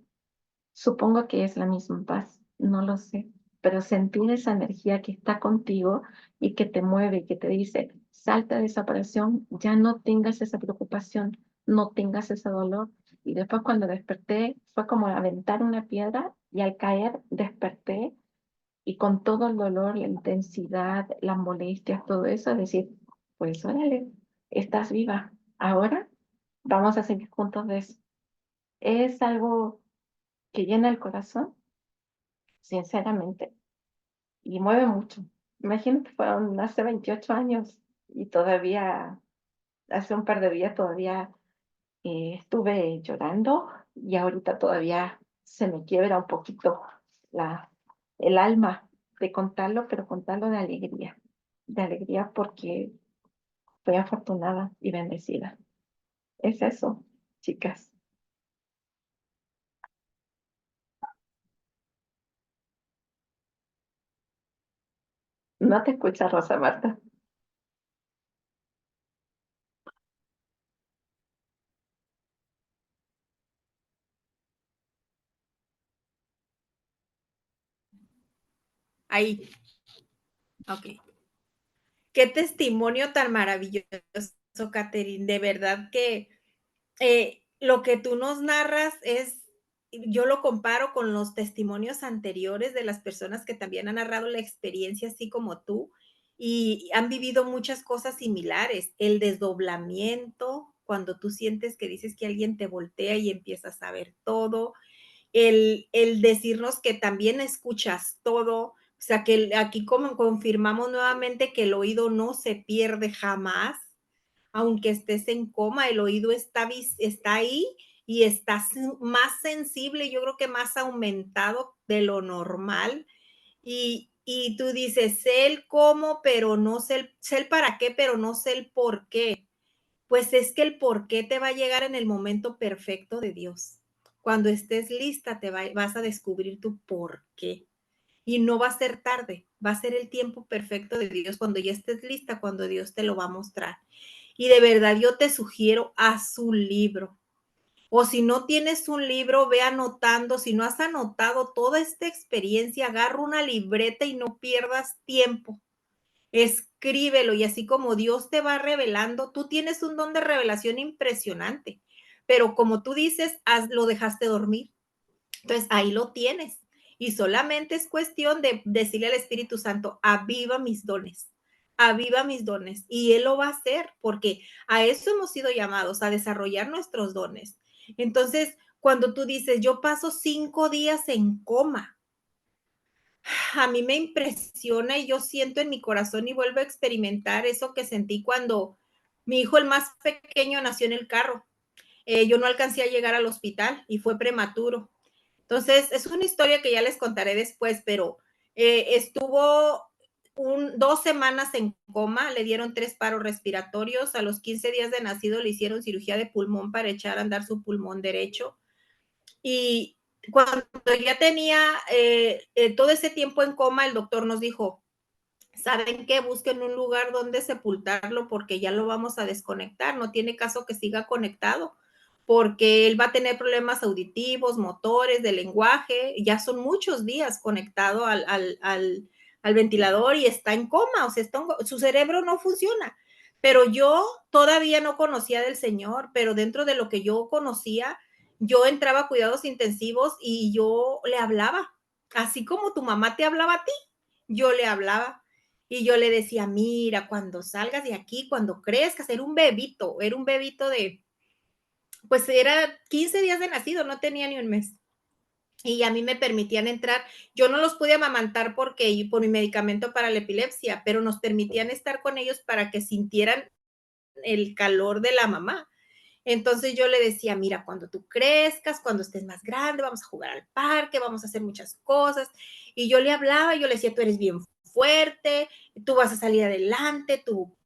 Supongo que es la misma paz, no lo sé, pero sentir esa energía que está contigo y que te mueve y que te dice, salta de esa presión, ya no tengas esa preocupación, no tengas ese dolor. Y después cuando desperté fue como aventar una piedra y al caer desperté y con todo el dolor, la intensidad, las molestias, todo eso, decir, pues órale, estás viva. Ahora vamos a seguir juntos de eso. Es algo que llena el corazón, sinceramente, y mueve mucho. Imagínate, fueron hace 28 años y todavía, hace un par de días todavía estuve llorando y ahorita todavía se me quiebra un poquito la, el alma de contarlo, pero contarlo de alegría porque fui afortunada y bendecida. Es eso, chicas. No te escuchas, Rosa Marta.
Ahí, ok. Qué testimonio tan maravilloso, Catherine. De verdad que lo que tú nos narras es, yo lo comparo con los testimonios anteriores de las personas que también han narrado la experiencia así como tú y han vivido muchas cosas similares. El desdoblamiento, cuando tú sientes que dices que alguien te voltea y empiezas a ver todo, el decirnos que también escuchas todo, o sea, que aquí como confirmamos nuevamente que el oído no se pierde jamás, aunque estés en coma, el oído está ahí y está más sensible, yo creo que más aumentado de lo normal. Y tú dices, sé el cómo, pero no sé el para qué, pero no sé el por qué. Pues es que el por qué te va a llegar en el momento perfecto de Dios. Cuando estés lista, vas a descubrir tu por qué. Y no va a ser tarde, va a ser el tiempo perfecto de Dios cuando ya estés lista, cuando Dios te lo va a mostrar. Y de verdad yo te sugiero, haz un libro. O si no tienes un libro, ve anotando. Si no has anotado toda esta experiencia, agarra una libreta y no pierdas tiempo. Escríbelo y así como Dios te va revelando, tú tienes un don de revelación impresionante, pero como tú dices, lo dejaste dormir. Entonces ahí lo tienes y solamente es cuestión de decirle al Espíritu Santo, aviva mis dones y Él lo va a hacer porque a eso hemos sido llamados, a desarrollar nuestros dones. Entonces, cuando tú dices, yo paso 5 días en coma, a mí me impresiona y yo siento en mi corazón y vuelvo a experimentar eso que sentí cuando mi hijo, el más pequeño, nació en el carro. Yo no alcancé a llegar al hospital y fue prematuro. Entonces, es una historia que ya les contaré después, pero estuvo 2 semanas en coma, le dieron 3 paros respiratorios, a los 15 días de nacido le hicieron cirugía de pulmón para echar a andar su pulmón derecho. Y cuando ya tenía todo ese tiempo en coma, el doctor nos dijo, ¿saben qué? Busquen un lugar donde sepultarlo porque ya lo vamos a desconectar, no tiene caso que siga conectado porque él va a tener problemas auditivos, motores, de lenguaje, ya son muchos días conectado al ventilador y está en coma, o sea, su cerebro no funciona. Pero yo todavía no conocía del Señor, pero dentro de lo que yo conocía, yo entraba a cuidados intensivos y yo le hablaba, así como tu mamá te hablaba a ti, yo le hablaba. Y yo le decía, mira, cuando salgas de aquí, cuando crezcas, era un bebito pues era 15 días de nacido, no tenía ni un mes. Y a mí me permitían entrar. Yo no los pude amamantar porque por mi medicamento para la epilepsia, pero nos permitían estar con ellos para que sintieran el calor de la mamá. Entonces yo le decía, mira, cuando tú crezcas, cuando estés más grande, vamos a jugar al parque, vamos a hacer muchas cosas. Y yo le hablaba, yo le decía, tú eres bien fuerte, tú vas a salir adelante, tú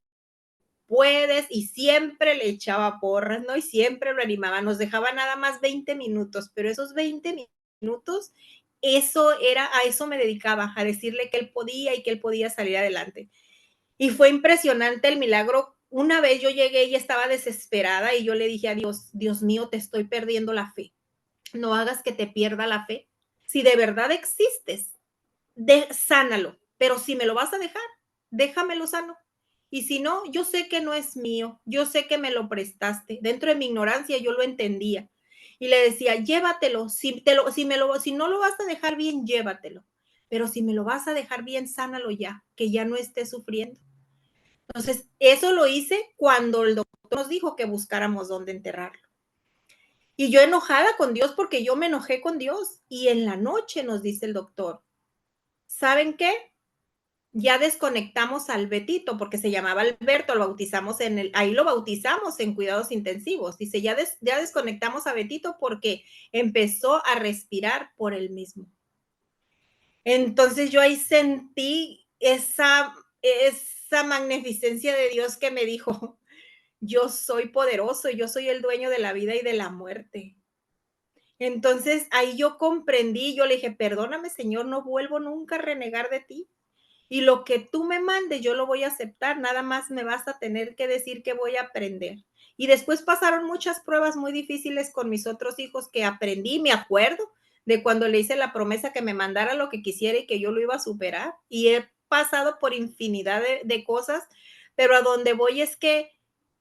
puedes, y siempre le echaba porras, ¿no? Y siempre lo animaba, nos dejaba nada más 20 minutos, pero esos 20 minutos, a eso me dedicaba, a decirle que él podía y que él podía salir adelante. Y fue impresionante el milagro. Una vez yo llegué y estaba desesperada y yo le dije a Dios, Dios mío, te estoy perdiendo la fe. No hagas que te pierda la fe. Si de verdad existes, sánalo, pero si me lo vas a dejar, déjamelo sano. Y si no, yo sé que no es mío, yo sé que me lo prestaste. Dentro de mi ignorancia yo lo entendía. Y le decía, llévatelo, si no lo vas a dejar bien, llévatelo. Pero si me lo vas a dejar bien, sánalo ya, que ya no esté sufriendo. Entonces, eso lo hice cuando el doctor nos dijo que buscáramos dónde enterrarlo. Y yo enojada con Dios porque yo me enojé con Dios. Y en la noche nos dice el doctor, ¿saben qué? Ya desconectamos al Betito, porque se llamaba Alberto, lo bautizamos ahí lo bautizamos en cuidados intensivos. Dice, ya desconectamos a Betito porque empezó a respirar por él mismo. Entonces yo ahí sentí esa magnificencia de Dios que me dijo, yo soy poderoso, yo soy el dueño de la vida y de la muerte. Entonces ahí yo comprendí, yo le dije, perdóname, Señor, no vuelvo nunca a renegar de ti. Y lo que tú me mandes, yo lo voy a aceptar, nada más me vas a tener que decir que voy a aprender. Y después pasaron muchas pruebas muy difíciles con mis otros hijos que aprendí, me acuerdo de cuando le hice la promesa que me mandara lo que quisiera y que yo lo iba a superar. Y he pasado por infinidad de cosas, pero a donde voy es que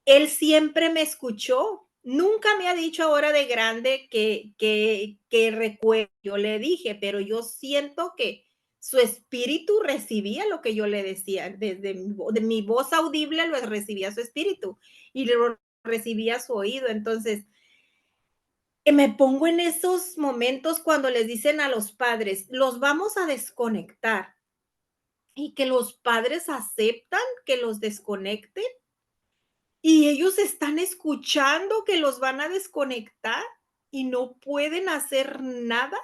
él siempre me escuchó. Nunca me ha dicho ahora de grande que recuerdo, yo le dije, pero yo siento que su espíritu recibía lo que yo le decía, desde mi voz audible lo recibía su espíritu y lo recibía su oído. Entonces, me pongo en esos momentos cuando les dicen a los padres, los vamos a desconectar y que los padres aceptan que los desconecten y ellos están escuchando que los van a desconectar y no pueden hacer nada.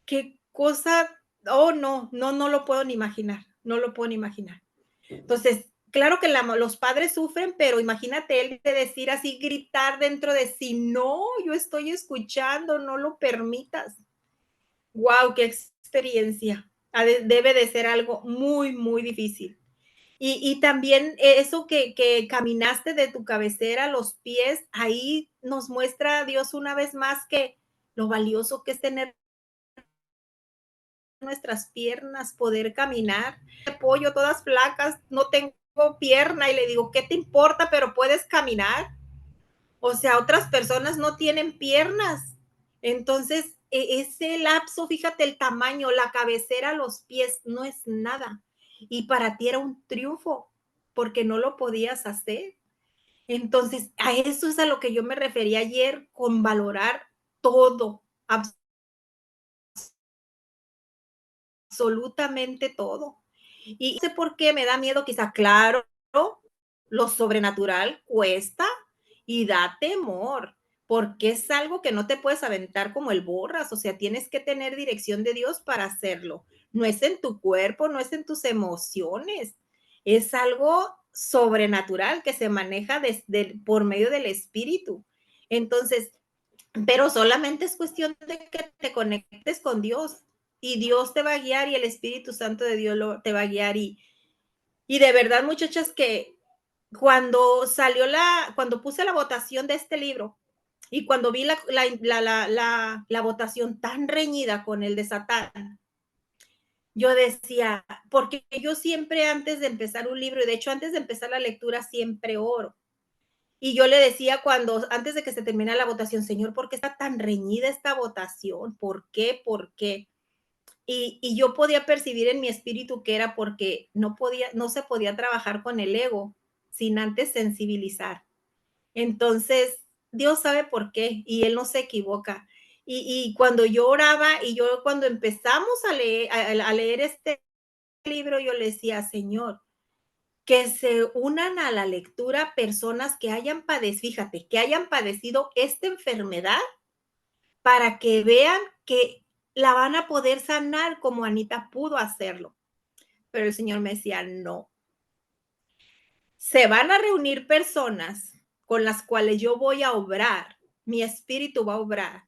Qué cosa, oh, no lo puedo ni imaginar, no lo puedo ni imaginar. Entonces, claro que los padres sufren, pero imagínate él de decir así, gritar dentro de sí, no, yo estoy escuchando, no lo permitas. Wow, qué experiencia. Debe de ser algo muy, muy difícil. Y también eso que caminaste de tu cabecera a los pies, ahí nos muestra a Dios una vez más que lo valioso que es tener nuestras piernas, poder caminar. Pollo, todas flacas, no tengo pierna y le digo, ¿qué te importa? Pero puedes caminar. O sea, otras personas no tienen piernas. Entonces, ese lapso, fíjate el tamaño, la cabecera, los pies, no es nada. Y para ti era un triunfo porque no lo podías hacer. Entonces, a eso es a lo que yo me refería ayer con valorar todo, absolutamente todo. Y no sé por qué me da miedo, quizá, claro, lo sobrenatural cuesta y da temor, porque es algo que no te puedes aventar como el borras, o sea, tienes que tener dirección de Dios para hacerlo. No es en tu cuerpo, no es en tus emociones, es algo sobrenatural que se maneja por medio del espíritu. Entonces, pero solamente es cuestión de que te conectes con Dios y Dios te va a guiar y el Espíritu Santo de Dios te va a guiar. Y de verdad, muchachas, que cuando puse la votación de este libro y cuando vi la votación tan reñida con el de Satán, yo decía, porque yo siempre antes de empezar un libro, y de hecho antes de empezar la lectura siempre oro. Y yo le decía antes de que se termine la votación, Señor, ¿por qué está tan reñida esta votación? ¿Por qué? ¿Por qué? Y yo podía percibir en mi espíritu que era porque no se podía trabajar con el ego sin antes sensibilizar. Entonces, Dios sabe por qué y Él no se equivoca. Y cuando yo oraba y cuando empezamos a leer este libro, yo le decía, Señor, que se unan a la lectura personas que hayan padecido, fíjate, que hayan padecido esta enfermedad para que vean que la van a poder sanar como Anita pudo hacerlo. Pero el Señor me decía, no. Se van a reunir personas con las cuales yo voy a obrar, mi espíritu va a obrar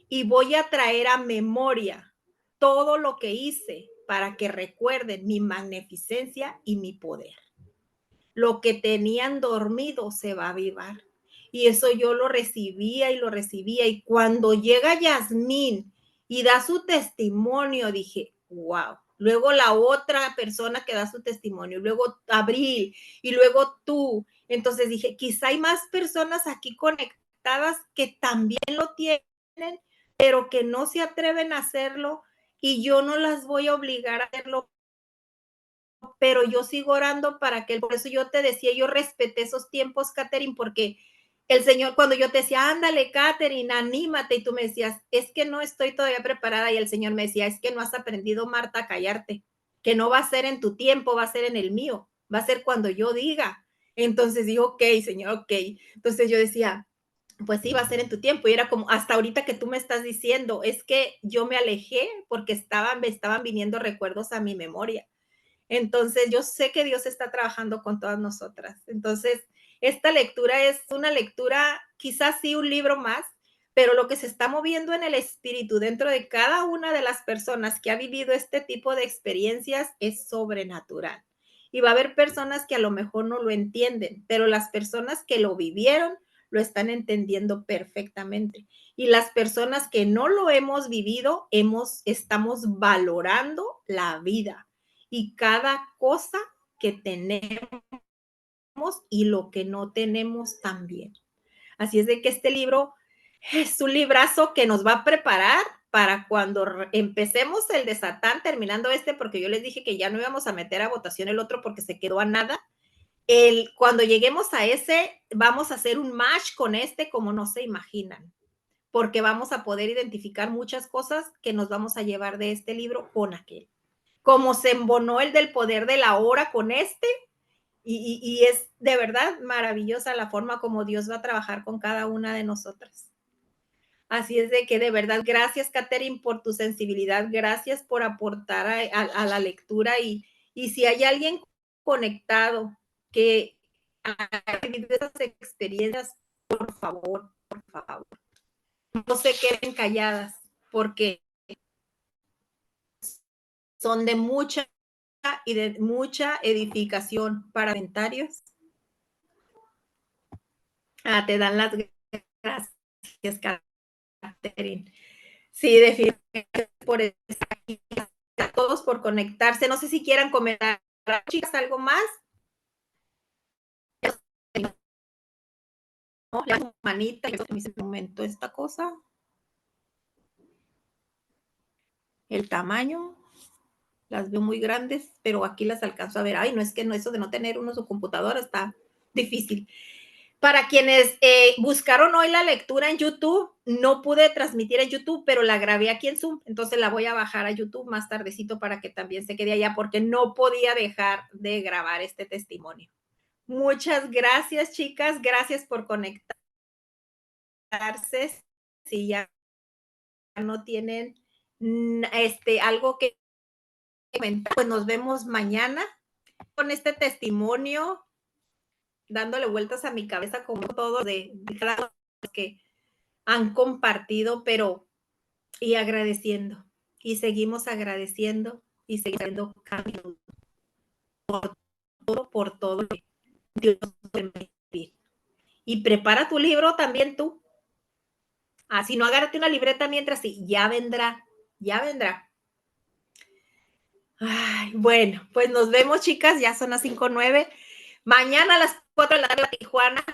y voy a traer a memoria todo lo que hice para que recuerden mi magnificencia y mi poder. Lo que tenían dormido se va a avivar. Y eso yo lo recibía y lo recibía. Y cuando llega Yasmín y da su testimonio, dije, wow. Luego la otra persona que da su testimonio, luego Abril y luego tú. Entonces dije, quizá hay más personas aquí conectadas que también lo tienen, pero que no se atreven a hacerlo y yo no las voy a obligar a hacerlo, pero yo sigo orando para que, por eso yo te decía, yo respeté esos tiempos, Catherine, porque el Señor, cuando yo te decía, ándale, Catherine, anímate, y tú me decías, es que no estoy todavía preparada, y el Señor me decía, es que no has aprendido, Marta, a callarte, que no va a ser en tu tiempo, va a ser en el mío, va a ser cuando yo diga. Entonces digo, ok, Señor, ok. Entonces yo decía, pues sí, va a ser en tu tiempo. Y era como, hasta ahorita que tú me estás diciendo, es que yo me alejé porque me estaban viniendo recuerdos a mi memoria. Entonces, yo sé que Dios está trabajando con todas nosotras. Entonces, esta lectura es una lectura, quizás sí un libro más, pero lo que se está moviendo en el espíritu dentro de cada una de las personas que ha vivido este tipo de experiencias es sobrenatural. Y va a haber personas que a lo mejor no lo entienden, pero las personas que lo vivieron lo están entendiendo perfectamente. Y las personas que no lo hemos vivido, estamos valorando la vida y cada cosa que tenemos y lo que no tenemos también. Así es de que este libro es un librazo que nos va a preparar para cuando empecemos el de Satán, terminando porque yo les dije que ya no íbamos a meter a votación el otro porque se quedó a nada. Cuando lleguemos a ese, vamos a hacer un match con este como no se imaginan, porque vamos a poder identificar muchas cosas que nos vamos a llevar de este libro con aquel. Como se embonó el del poder de la hora con y es de verdad maravillosa la forma como Dios va a trabajar con cada una de nosotras. Así es de que de verdad, gracias, Catherine, por tu sensibilidad, gracias por aportar a la lectura y si hay alguien conectado que ha vivido esas experiencias, por favor, no se queden calladas, porque son de mucha y de mucha edificación para comentarios. Te dan las gracias, Catherine. Sí, definitivamente por estar aquí, a todos por conectarse. No sé si quieran comentar, chicas, algo más. ¿No? Le hago manita, en ese momento esta cosa. El tamaño, las veo muy grandes, pero aquí las alcanzo a ver. Ay, no es que no, eso de no tener uno su computadora está difícil. Para quienes buscaron hoy la lectura en YouTube, no pude transmitir en YouTube, pero la grabé aquí en Zoom, entonces la voy a bajar a YouTube más tardecito para que también se quede allá, porque no podía dejar de grabar este testimonio. Muchas gracias, chicas, gracias por conectarse. Si ya no tienen algo que comentar, pues nos vemos mañana con este testimonio, dándole vueltas a mi cabeza como todo de cada uno que han compartido, pero y agradeciendo. Y seguimos agradeciendo y seguimos cambiando por todo que Dios nos permite. Y prepara tu libro también tú. Así no, agárrate una libreta mientras y ya vendrá, ya vendrá. Ay, bueno, pues nos vemos, chicas, ya son las 5:09. Mañana a las 4 de la tarde en Tijuana,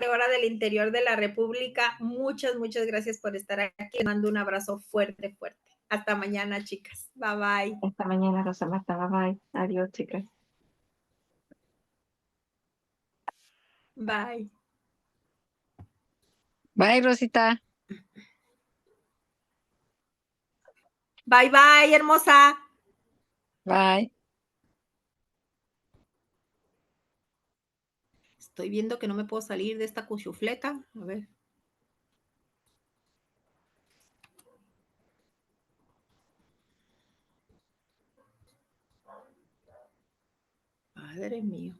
hora del interior de la República. Muchas, muchas gracias por estar aquí. Les mando un abrazo fuerte, fuerte. Hasta mañana, chicas. Bye, bye.
Hasta mañana, Rosa Marta. Bye bye. Adiós, chicas.
Bye.
Bye, Rosita.
Bye, bye, hermosa.
Bye.
Estoy viendo que no me puedo salir de esta cuchufleta. A ver. Padre mío.